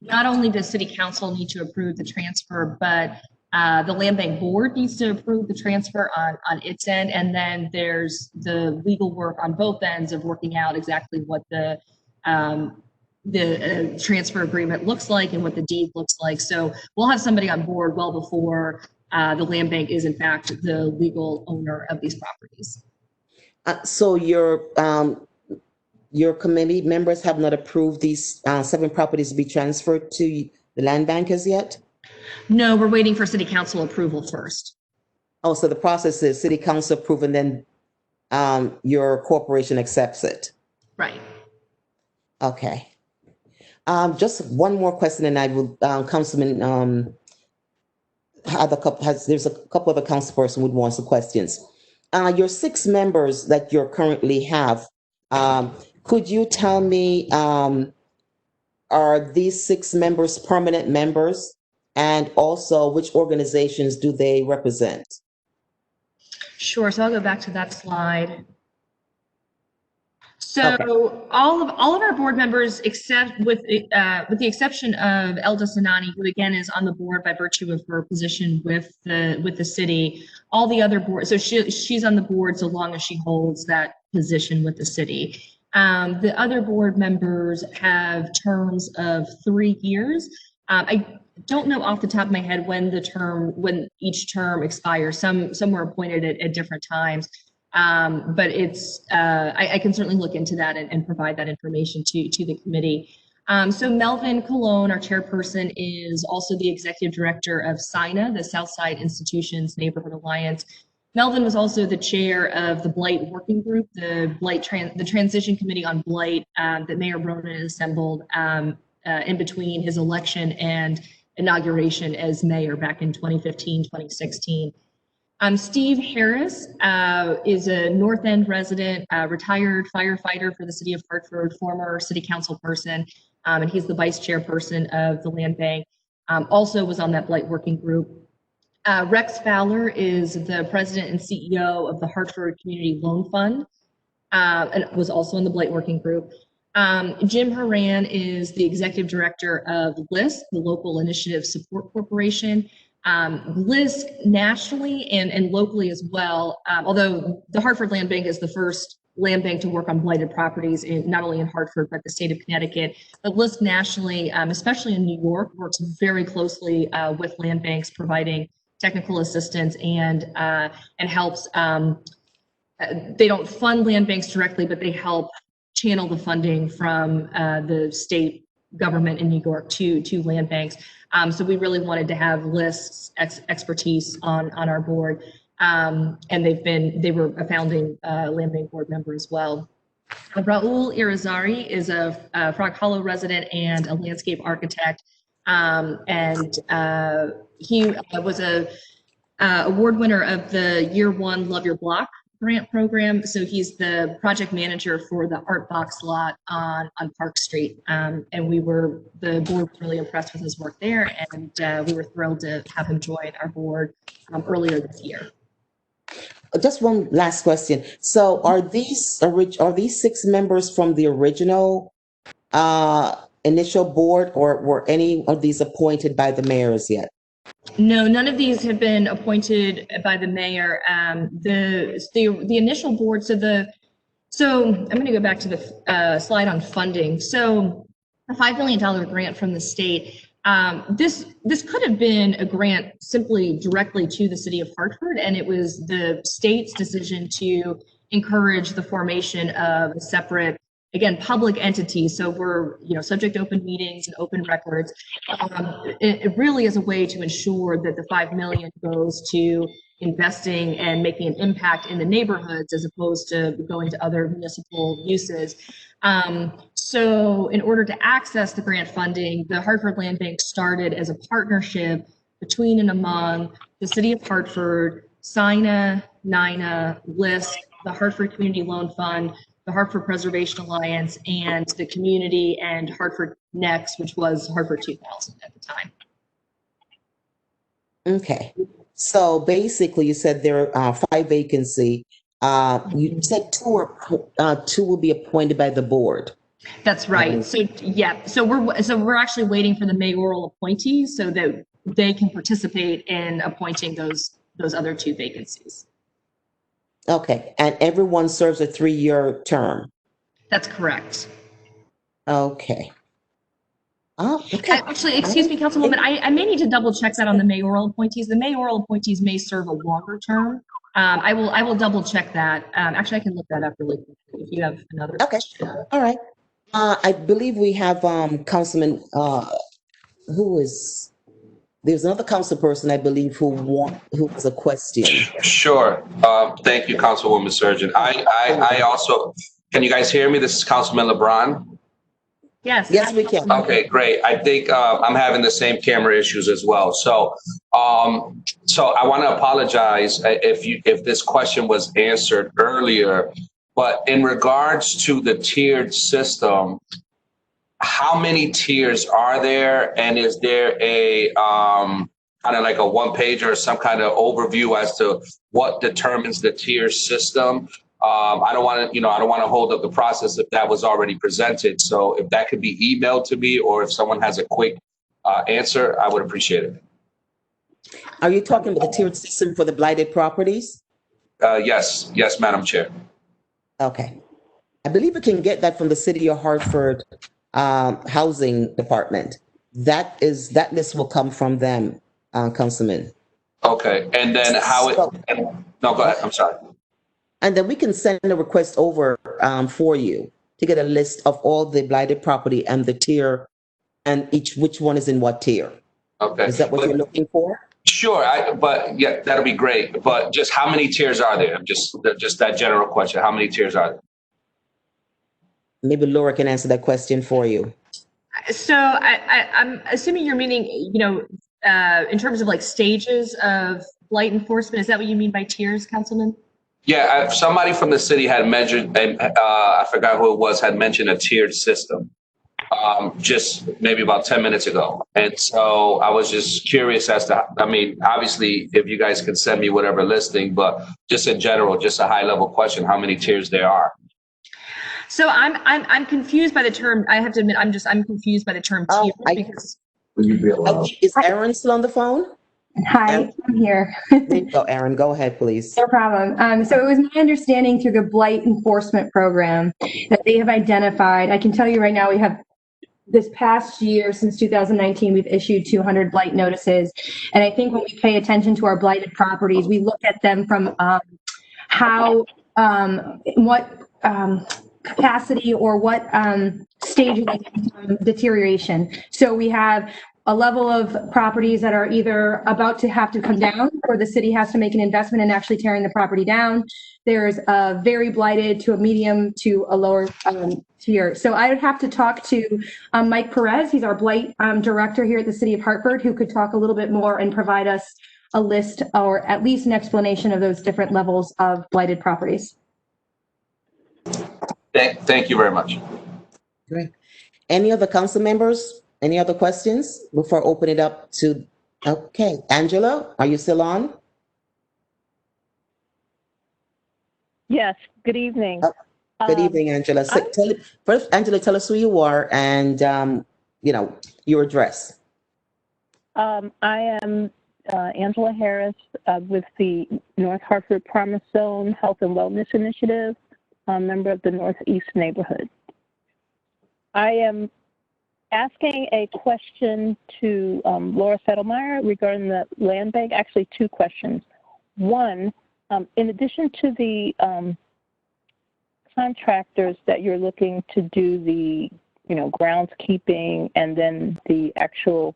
not only does City Council need to approve the transfer, but the Land Bank Board needs to approve the transfer on its end. And then there's the legal work on both ends of working out exactly what the transfer agreement looks like and what the deed looks like. So we'll have somebody on board well before the land bank is in fact the legal owner of these properties. So your committee members have not approved these 7 properties to be transferred to the land bank as yet? No, we're waiting for City Council approval first. Oh, so the process is City Council approve and then your corporation accepts it? Right. Okay. Just one more question, and I will, Councilman, there's a couple other councilperson would want some questions. Your 6 members that you currently have, could you tell me, are these 6 members permanent members? And also, which organizations do they represent? Sure, so I'll go back to that slide. So Okay. all of our board members, except with the exception of Elda Sanani, who again is on the board by virtue of her position with the city, all the other boards. So she's on the board so long as she holds that position with the city. The other board members have terms of 3 years. I don't know off the top of my head when each term expires. Some were appointed at different times. But it's, I can certainly look into that and provide that information to the committee. So Melvin Colon, our chairperson, is also the executive director of SINA, the Southside Institutions Neighborhood Alliance. Melvin was also the chair of the Blight Working Group, the Transition Committee on Blight that Mayor Ronan assembled in between his election and inauguration as mayor back in 2015, 2016. Steve Harris is a North End resident, retired firefighter for the city of Hartford, former city council person, and he's the vice chairperson of the land bank. Also was on that Blight Working Group. Rex Fowler is the president and CEO of the Hartford Community Loan Fund, and was also in the Blight Working Group. Jim Horan is the executive director of LISC, the Local Initiative Support Corporation. LISC nationally and locally as well, although the Hartford Land Bank is the first land bank to work on blighted properties not only in Hartford, but the state of Connecticut. But LISC nationally, especially in New York, works very closely with land banks, providing technical assistance and helps. They don't fund land banks directly, but they help channel the funding from the state government in New York to land banks. So we really wanted to have LISC's expertise on our board. And they were a founding land bank board member as well. Raul Irizarry is a Frog Hollow resident and a landscape architect. He was a award winner of the Year One Love Your Block grant program. So he's the project manager for the Art Box lot on Park Street. And the board was really impressed with his work there. And we were thrilled to have him join our board earlier this year. Just one last question. So are these 6 members from the original initial board, or were any of these appointed by the mayors yet? No, none of these have been appointed by the mayor. The initial board. So I'm going to go back to the slide on funding. So a $5 million grant from the state. This could have been a grant simply directly to the city of Hartford, and it was the state's decision to encourage the formation of a separate, again, public entities. So we're, subject to open meetings and open records. It really is a way to ensure that the $5 million goes to investing and making an impact in the neighborhoods as opposed to going to other municipal uses. So in order to access the grant funding, the Hartford Land Bank started as a partnership between and among the city of Hartford, SINA, NINA, LISC, the Hartford Community Loan Fund, the Hartford Preservation Alliance, and the community and Hartford Next, which was Hartford 2000 at the time. Okay. So basically, you said there are 5 vacancy. You said two will be appointed by the board. That's right. So yeah, so we're actually waiting for the mayoral appointees so that they can participate in appointing those other 2 vacancies. Okay, and everyone serves a 3-year term. That's correct. Okay. Oh, okay. Actually, excuse me, Councilwoman, I may need to double check that on the mayoral appointees. The mayoral appointees may serve a longer term. I will double check that. Actually, I can look that up really quickly if you have another. Okay. All right. I believe we have Councilman. There's another council person, I believe, who has a question. Sure. Thank you, Councilwoman Surgeon. I also, can you guys hear me? This is Councilman LeBron. Yes. Yes, we can. Okay, great. I think I'm having the same camera issues as well. So I want to apologize if this question was answered earlier, but in regards to the tiered system, how many tiers are there? And is there a kind of like a one-pager or some kind of overview as to what determines the tier system? I don't want to hold up the process if that was already presented. So if that could be emailed to me, or if someone has a quick answer, I would appreciate it. Are you talking about the tiered system for the blighted properties? Yes, Madam Chair. Okay. I believe we can get that from the City of Hartford Housing Department. That list will come from them, Councilman. Okay, and then no, go ahead. I'm sorry. And then we can send a request over for you to get a list of all the blighted property and the tier, and which one is in what tier. Okay. Is that what you're looking for? Sure, but yeah, that'll be great. But just how many tiers are there? Just that general question. How many tiers are there? Maybe Laura can answer that question for you. So I'm assuming you're meaning, in terms of like stages of blight enforcement. Is that what you mean by tiers, Councilman? Yeah, somebody from the city had mentioned, I forgot who it was, had mentioned a tiered system just maybe about 10 minutes ago. And so I was just curious as to, obviously, if you guys can send me whatever listing, but just in general, just a high level question, how many tiers there are. So I'm confused by the term. I have to admit, I'm confused by the term tier because. Is Aaron still on the phone? Hi, I'm here. There you go, Aaron. Go ahead, please. No problem. So it was my understanding through the blight enforcement program that they have identified. I can tell you right now, we have this past year, since 2019, we've issued 200 blight notices. And I think when we pay attention to our blighted properties, we look at them from what capacity or what stage of deterioration. So we have a level of properties that are either about to have to come down, or the city has to make an investment in actually tearing the property down. There's a very blighted to a medium to a lower tier. So I would have to talk to Mike Perez. He's our blight director here at the City of Hartford, who could talk a little bit more and provide us a list or at least an explanation of those different levels of blighted properties. Thank you very much. Great. Any other council members? Any other questions before I open it up to, okay, Angela, are you still on? Yes, good evening. Good evening, Angela. So first, Angela, tell us who you are and, your address. I am Angela Harris with the North Hartford Promise Zone Health and Wellness Initiative, a member of the Northeast neighborhood. I am asking a question to Laura Settlemeyer regarding the land bank, actually 2 questions. One, in addition to the contractors that you're looking to do the, groundskeeping and then the actual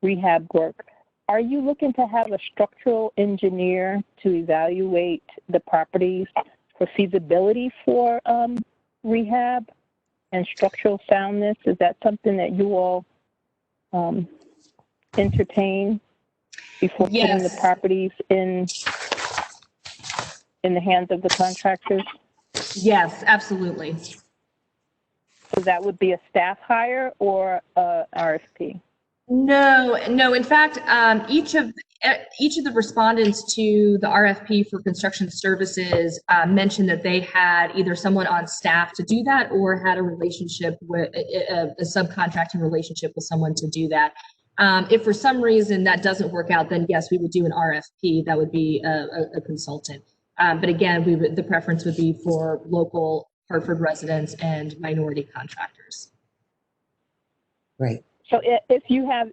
rehab work, are you looking to have a structural engineer to evaluate the properties for feasibility for rehab and structural soundness? Is that something that you all entertain before putting the properties in the hands of the contractors? Yes, absolutely. So that would be a staff hire or a RFP? No. In fact, each of the respondents to the RFP for construction services mentioned that they had either someone on staff to do that or had a relationship with a subcontracting relationship with someone to do that. If for some reason that doesn't work out, then yes, we would do an RFP. That would be a consultant. But again, the preference would be for local Hartford residents and minority contractors. Right. So if you have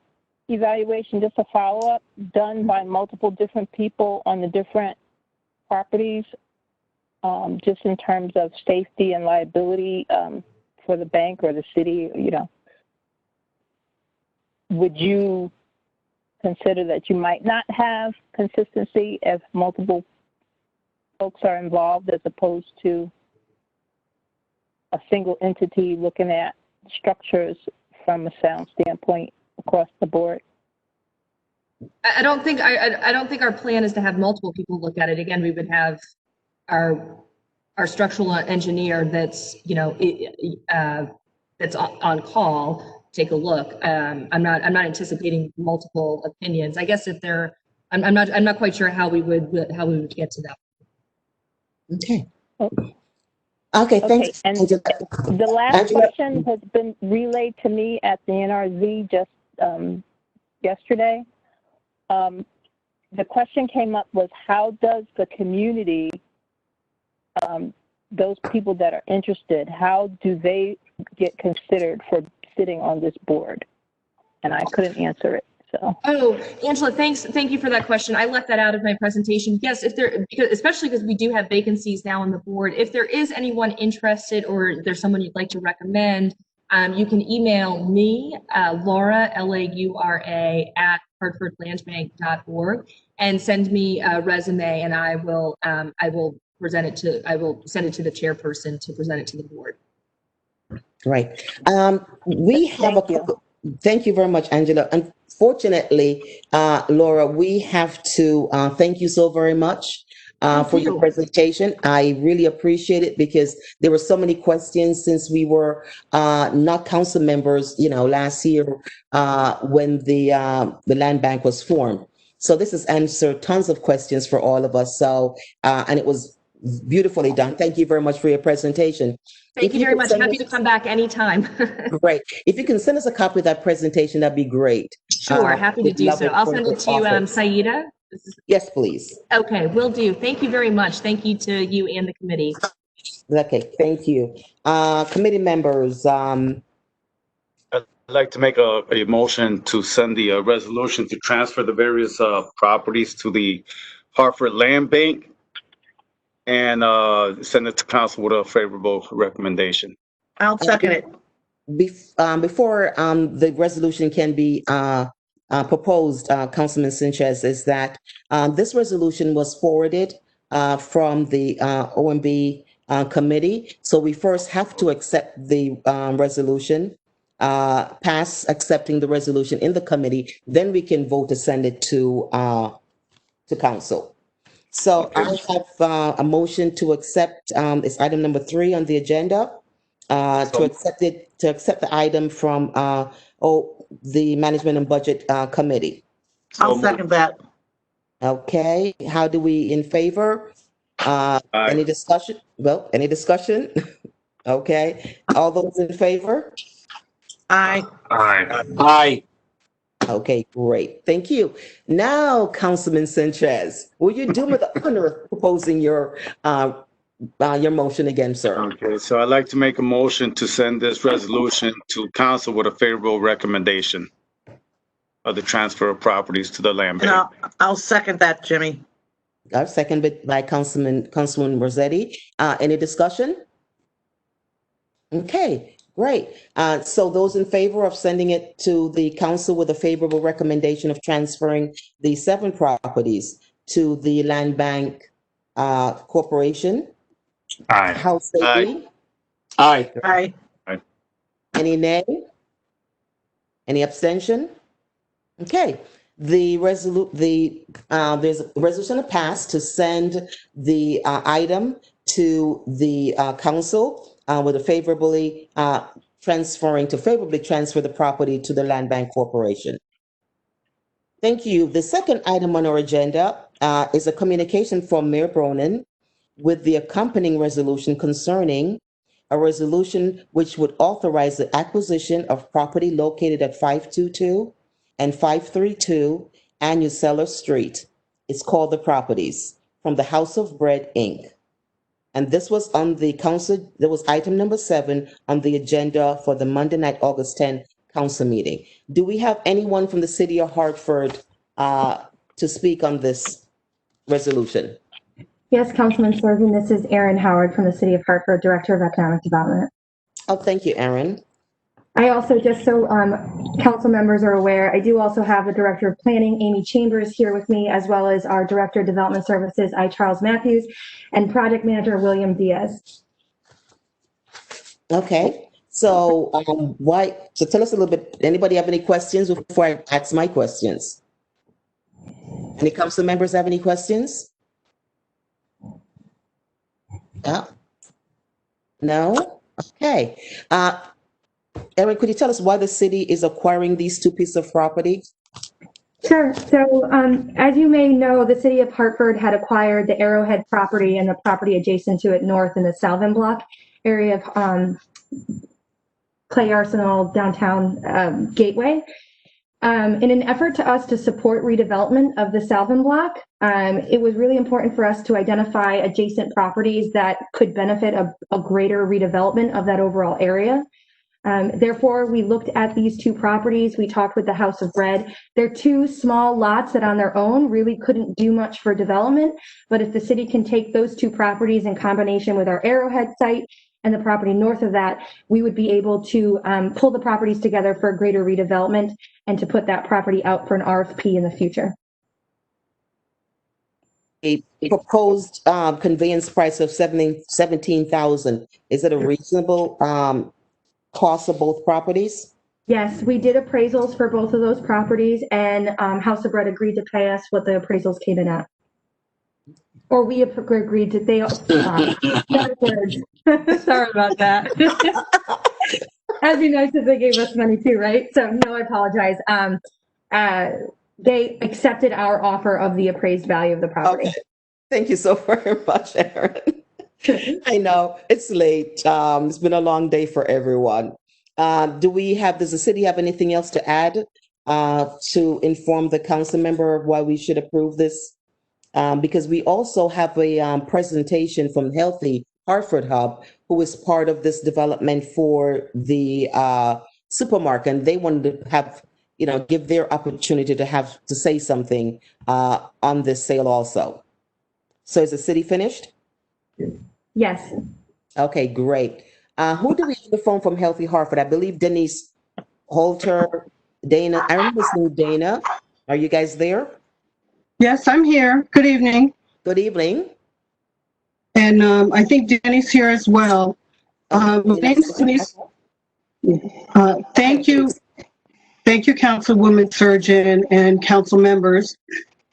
evaluation, just a follow-up, done by multiple different people on the different properties, just in terms of safety and liability for the bank or the city, would you consider that you might not have consistency if multiple folks are involved as opposed to a single entity looking at structures from a sound standpoint across the board? I don't think our plan is to have multiple people look at it. Again, we would have our structural engineer that's that's on call take a look. I'm not anticipating multiple opinions. I guess if they're, I'm not quite sure how we would get to that. Okay. Okay, thanks. And the last question has been relayed to me at the NRZ just yesterday. The question came up was, how does the community, those people that are interested, how do they get considered for sitting on this board? And I couldn't answer it. So. Oh, Angela, thank you for that question. I left that out of my presentation. Yes, especially because we do have vacancies now on the board. If there is anyone interested or there's someone you'd like to recommend, you can email me, Laura, Laura, at hartfordlandbank.org, and send me a resume, and I will send it to the chairperson to present it to the board. Right. We have a couple. Thank you very much, Angela. Unfortunately, Laura, we have to thank you so very much for your presentation. I really appreciate it because there were so many questions since we were not council members, last year when the land bank was formed. So this has answered tons of questions for all of us. So, and it was beautifully done. Thank you very much for your presentation. Thank you very much. Happy to come back anytime. Great. If you can send us a copy of that presentation, that'd be great. Sure, happy to do so. I'll send it to Saida. Yes, please. Okay, will do. Thank you very much. Thank you to you and the committee. Okay, thank you. Committee members. I'd like to make a motion to send the resolution to transfer the various properties to the Hartford Land Bank and send it to council with a favorable recommendation. I'll second it. Before the resolution can be proposed, Councilman Sanchez, is that this resolution was forwarded from the OMB committee. So we first have to accept the resolution, pass accepting the resolution in the committee, then we can vote to send it to council. So I have a motion to accept, it's item number 3 on the agenda, to accept the item from the Management and Budget Committee. I'll second that. Okay, how do we in favor? Any discussion? Well, any discussion? Okay, all those in favor? Aye. Aye. Aye. Okay, great. Thank you. Now, Councilman Sanchez, will you do me the honor of proposing your motion again, sir? Okay, so I'd like to make a motion to send this resolution to council with a favorable recommendation of the transfer of properties to the land bank. No, I'll second that, Jimmy. I've seconded by Councilwoman Rossetti. Any discussion? Okay. Great. So those in favor of sending it to the council with a favorable recommendation of transferring the 7 properties to the Land Bank Corporation? Aye. How say we? Aye. Aye. Aye. Any nay? Any abstention? Okay. There's a resolution passed to send the item to the council with a favorably transfer the property to the Land Bank Corporation. Thank you. The second item on our agenda is a communication from Mayor Bronin with the accompanying resolution concerning a resolution which would authorize the acquisition of property located at 522 and 532 Annuseller Street. It's called The Properties, from the House of Bread, Inc. And this was on the council, there was item number 7 on the agenda for the Monday night, August 10 council meeting. Do we have anyone from the city of Hartford to speak on this resolution? Yes, Councilman Surgeon, this is Erin Howard from the City of Hartford, Director of Economic Development. Oh, thank you, Erin. I also, just so council members are aware, I do also have the Director of Planning, Amy Chambers, here with me, as well as our Director of Development Services, I. Charles Matthews, and Project Manager, William Diaz. Okay, so so tell us a little bit, anybody have any questions before I ask my questions? Any council members have any questions? No? Okay. Erin, could you tell us why the city is acquiring these two pieces of property? Sure. So as you may know, the City of Hartford had acquired the Arrowhead property and the property adjacent to it north in the Salvin Block area of Clay Arsenal downtown Gateway. In an effort to us to support redevelopment of the Salvin Block, it was really important for us to identify adjacent properties that could benefit a greater redevelopment of that overall area. Therefore, we looked at these two properties. We talked with the House of Bread. They're two small lots that on their own really couldn't do much for development. But if the city can take those two properties in combination with our Arrowhead site and the property north of that, we would be able to pull the properties together for a greater redevelopment and to put that property out for an RFP in the future. A proposed conveyance price of $17,000. Is it a reasonable cost of both properties? Yes, we did appraisals for both of those properties, and House of Bread agreed to pay us what the appraisals came in at. Or we agreed to, they, sorry about that. As you know, they gave us money too, right? So no, I apologize. They accepted our offer of the appraised value of the property. Okay. Thank you so very much, Erin. I know it's late. It's been a long day for everyone. Does the city have anything else to add to inform the council member of why we should approve this? Because we also have a presentation from Healthy Hartford Hub, who is part of this development for the supermarket, and they wanted to have, give their opportunity to say something on this sale also. So is the city finished? Yes. Okay, great. Who do we have on the phone from Healthy Hartford? I believe Denise Holter, Dana. I remember seeing Dana. Are you guys there? Yes, I'm here. Good evening. Good evening. And I think Danny's here as well. Name's Denise. Thank you. Thank you, Councilwoman Surgeon and council members.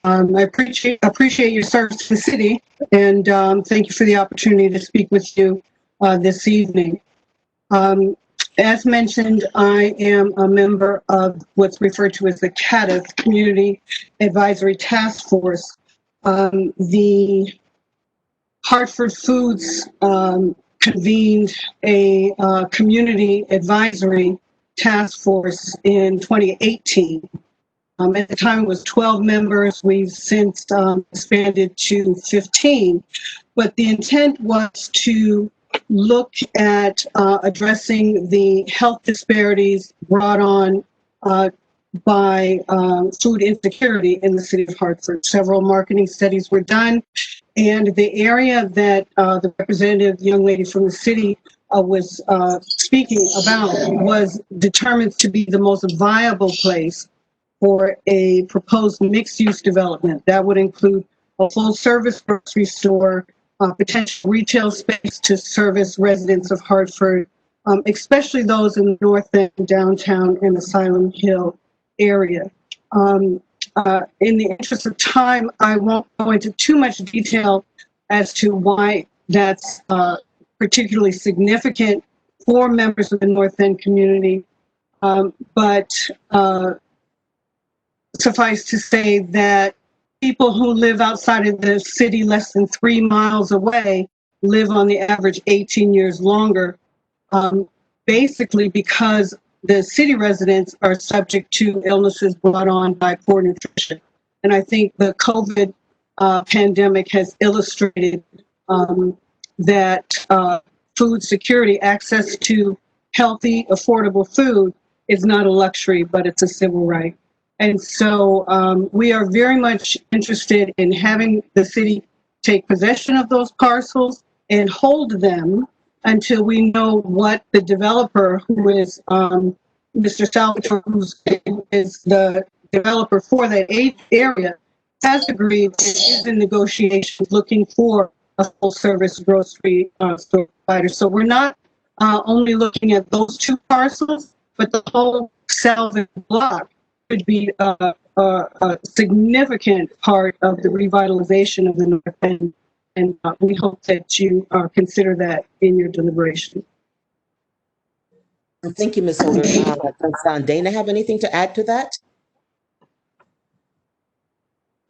I appreciate your service to the city, and thank you for the opportunity to speak with you this evening. As mentioned, I am a member of what's referred to as the CADIS, Community Advisory Task Force. The Hartford Foods convened a community advisory task force in 2018. At the time, it was 12 members. We've since expanded to 15. But the intent was to look at addressing the health disparities brought on by food insecurity in the city of Hartford. Several marketing studies were done, and the area that the representative young lady from the city was speaking about was determined to be the most viable place for a proposed mixed-use development. That would include a full-service grocery store, potential retail space to service residents of Hartford, especially those in the north end, downtown, and Asylum Hill area. In the interest of time, I won't go into too much detail as to why that's particularly significant for members of the North End community, but suffice to say that people who live outside of the city less than 3 miles away live on the average 18 years longer, basically because the city residents are subject to illnesses brought on by poor nutrition. And I think the COVID pandemic has illustrated that food security, access to healthy, affordable food is not a luxury, but it's a civil right. And so we are very much interested in having the city take possession of those parcels and hold them until we know what the developer, who is Mr. Salvatore, who is the developer for that area, has agreed and is in negotiations looking for a full-service grocery store provider. So we're not only looking at those 2 parcels, but the whole salvage block could be a significant part of the revitalization of the North End. And we hope that you consider that in your deliberation. Thank you, Ms. Holder. Dana, have anything to add to that?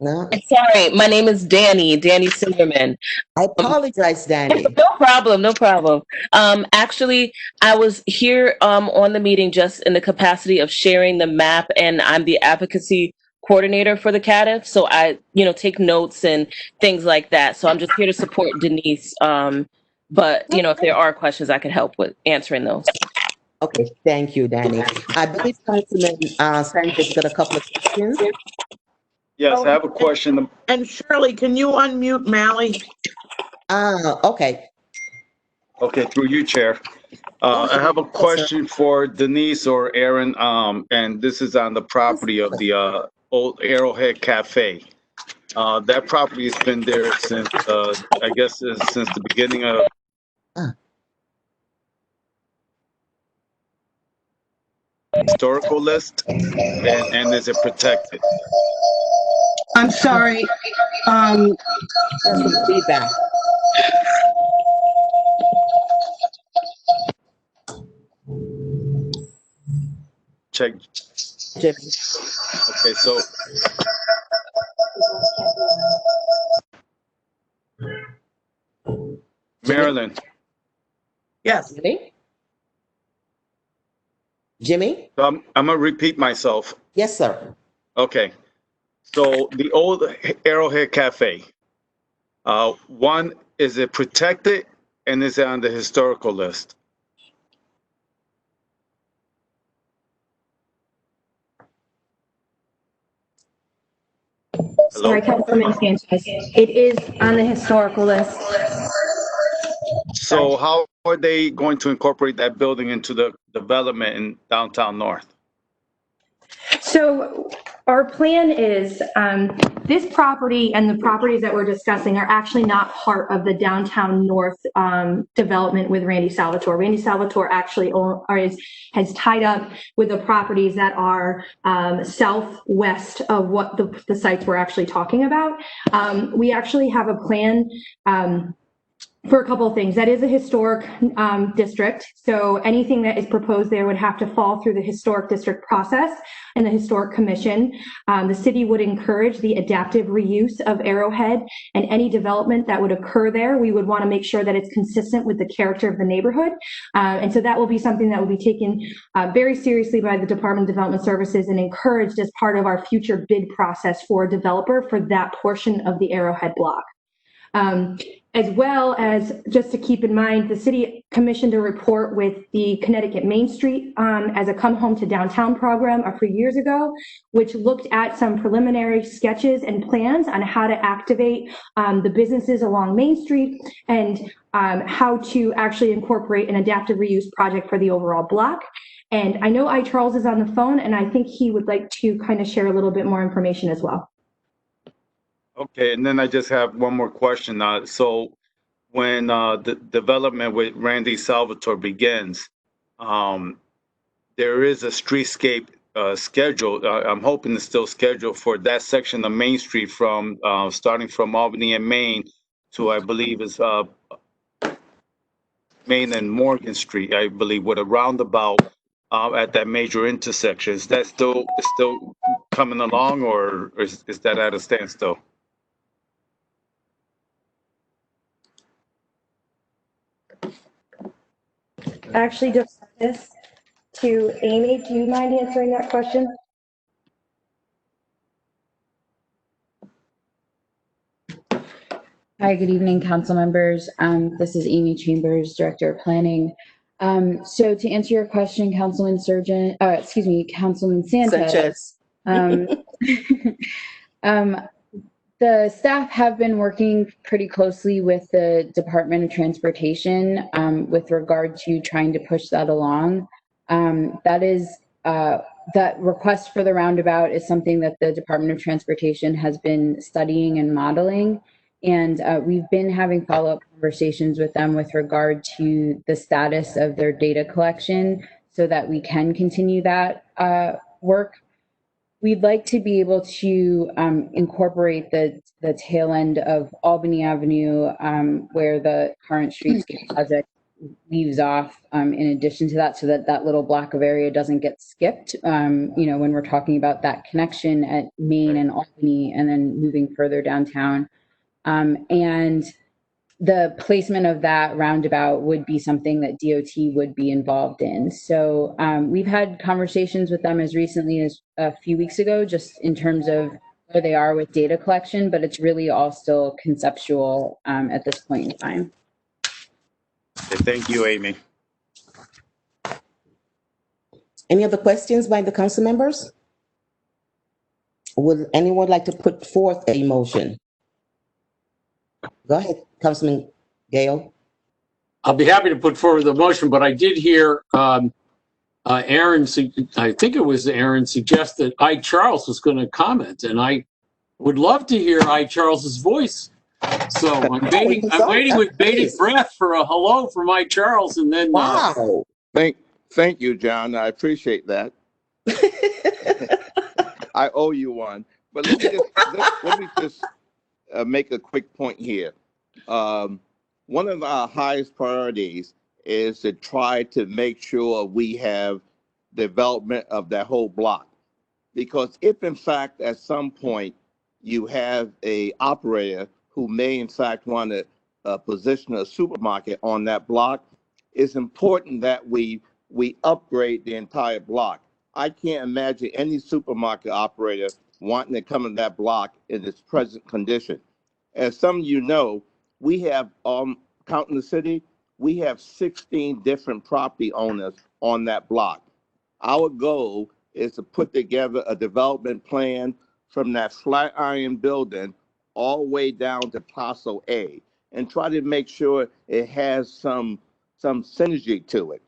No? Sorry, my name is Danny Silverman. I apologize, Danny. No problem, no problem. Actually, I was here on the meeting just in the capacity of sharing the map, and I'm the advocacy coordinator for the CATF. So I, take notes and things like that. So I'm just here to support Denise. But, if there are questions, I can help with answering those. Okay, thank you, Danny. I believe Councilman Sanchez got a couple of questions. Yes, I have a question. And Shirley, can you unmute Mally? Okay. Okay, through you, Chair. I have a question for Denise or Aaron, and this is on the property of the old Arrowhead Cafe. That property has been there since, I guess, since the beginning of historical list, and is it protected? I'm sorry. There's some feedback. Check. Jimmy. Okay, so. Marilyn. Yes. Jimmy? I'm going to repeat myself. Yes, sir. Okay. So the old Arrowhead Cafe, one, is it protected and is it on the historical list? Sorry, Councilman Sanchez. It is on the historical list. So how are they going to incorporate that building into the development in downtown North? So our plan is this property and the properties that we're discussing are actually not part of the downtown North development with Randy Salvatore. Randy Salvatore actually has tied up with the properties that are southwest of what the sites we're actually talking about. We actually have a plan for a couple of things. That is a historic district, so anything that is proposed there would have to fall through the historic district process and the historic commission. The city would encourage the adaptive reuse of Arrowhead, and any development that would occur there, we would want to make sure that it's consistent with the character of the neighborhood. And so that will be something that will be taken very seriously by the Department of Development Services and encouraged as part of our future bid process for a developer for that portion of the Arrowhead block. As well as, just to keep in mind, the city commissioned a report with the Connecticut Main Street as a Come Home to Downtown program a few years ago, which looked at some preliminary sketches and plans on how to activate the businesses along Main Street and how to actually incorporate an adaptive reuse project for the overall block. And I know Charles is on the phone, and I think he would like to kind of share a little bit more information as well. Okay, and then I just have one more question. So when the development with Randy Salvatore begins, there is a streetscape schedule. I'm hoping it's still scheduled for that section of Main Street from starting from Albany and Main to, I believe, is Main and Morgan Street, I believe, with a roundabout at that major intersection. Is that still coming along, or is that at a standstill? Actually, just this to Amy. Do you mind answering that question? Hi, good evening, council members. This is Amy Chambers, Director of Planning. So to answer your question, Councilman Councilman Sanchez. The staff have been working pretty closely with the Department of Transportation with regard to trying to push that along. That request for the roundabout is something that the Department of Transportation has been studying and modeling. And we've been having follow-up conversations with them with regard to the status of their data collection so that we can continue that work. We'd like to be able to incorporate the tail end of Albany Avenue where the current streetscape project leaves off in addition to that, so that that little block of area doesn't get skipped, when we're talking about that connection at Main and Albany and then moving further downtown. And the placement of that roundabout would be something that DOT would be involved in. So we've had conversations with them as recently as a few weeks ago, just in terms of where they are with data collection, but it's really all still conceptual at this point in time. Okay, thank you, Amy. Any other questions by the council members? Would anyone like to put forth a motion? Go ahead, Councilman Gale. I'll be happy to put forward the motion, but I did hear Aaron, I think it was Aaron, suggest that I. Charles was going to comment, and I would love to hear I. Charles's voice. So I'm waiting with bated breath for a hello from I. Charles, and then. Wow. Thank you, John. I appreciate that. I owe you one, but let me just make a quick point here. One of our highest priorities is to try to make sure we have development of that whole block. Because if in fact at some point you have a operator who may in fact want to position a supermarket on that block, it's important that we upgrade the entire block. I can't imagine any supermarket operator wanting to come in that block in its present condition. As some of you know, we have, counting the city, we have 16 different property owners on that block. Our goal is to put together a development plan from that Flatiron building all the way down to Parcel A and try to make sure it has some synergy to it.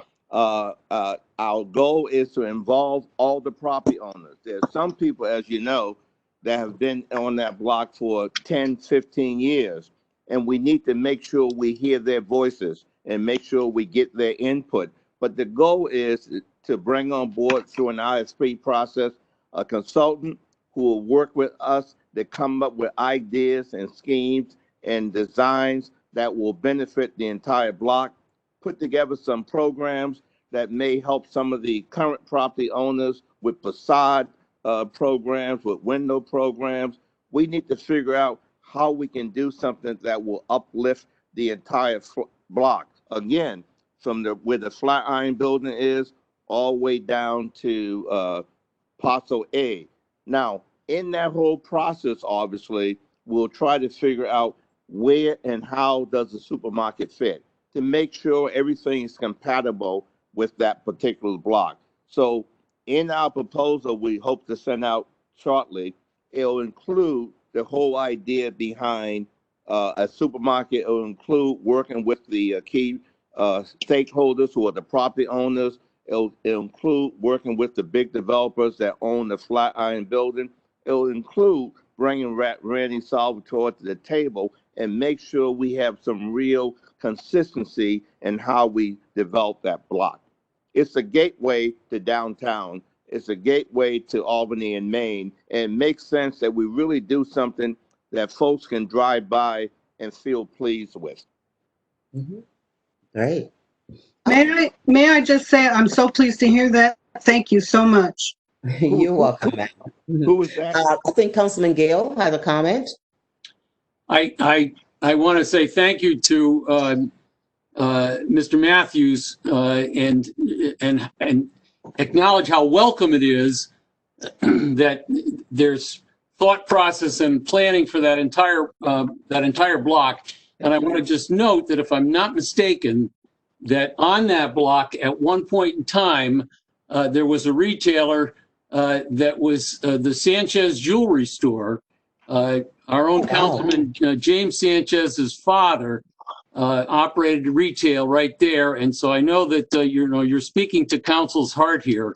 Our goal is to involve all the property owners. There's some people, as you know, that have been on that block for 10, 15 years. And we need to make sure we hear their voices and make sure we get their input. But the goal is to bring on board through an ISP process, a consultant who will work with us to come up with ideas and schemes and designs that will benefit the entire block, put together some programs that may help some of the current property owners with facade programs, with window programs. We need to figure out how we can do something that will uplift the entire block. Again, from where the Flatiron building is all the way down to Parcel A. Now, in that whole process, obviously, we'll try to figure out where and how does the supermarket fit to make sure everything is compatible with that particular block. So in our proposal, we hope to send out shortly, it'll include the whole idea behind a supermarket. It'll include working with the key stakeholders who are the property owners. It'll include working with the big developers that own the Flatiron building. It'll include bringing Randy Salvatore to the table and make sure we have some real consistency in how we develop that block. It's a gateway to downtown. It's a gateway to Albany and Maine, and it makes sense that we really do something that folks can drive by and feel pleased with. Mm-hmm. Great. May I just say I'm so pleased to hear that. Thank you so much. You're welcome, ma'am. Who was that? I think Councilman Gale had a comment. I want to say thank you to Mr. Matthews and acknowledge how welcome it is that there's thought process and planning for that entire block. And I want to just note that if I'm not mistaken, that on that block at one point in time, there was a retailer that was the Sanchez Jewelry Store. Our own Councilman James Sanchez's father operated retail right there, and so I know that you're speaking to council's heart here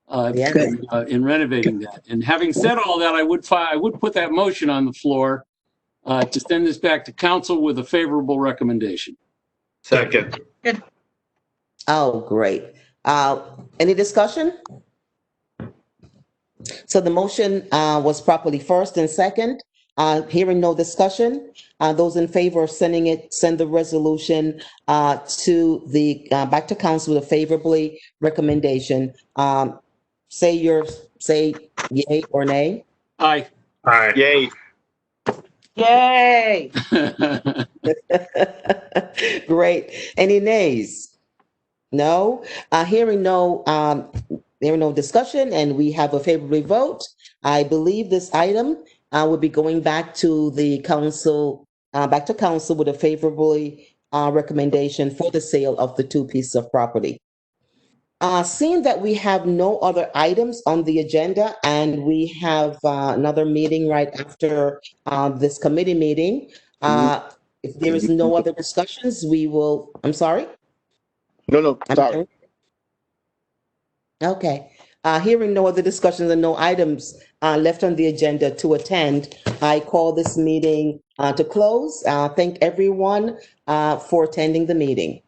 in renovating that. And having said all that, I would put that motion on the floor to send this back to council with a favorable recommendation. Second. Oh, great. Any discussion? So the motion was properly first and second. Hearing no discussion, those in favor of send the resolution to the back to council with a favorably recommendation. Say yay or nay. Aye. Aye. Yay. Yay. Great. Any nays? No. Hearing no discussion, and we have a favorable vote. I believe this item will be going back to the council, back to council with a favorably recommendation for the sale of the two pieces of property. Seeing that we have no other items on the agenda, and we have another meeting right after this committee meeting, if there is no other discussions, we will. I'm sorry. No, sorry. Okay. Hearing no other discussions and no items left on the agenda to attend, I call this meeting to close. Thank everyone for attending the meeting.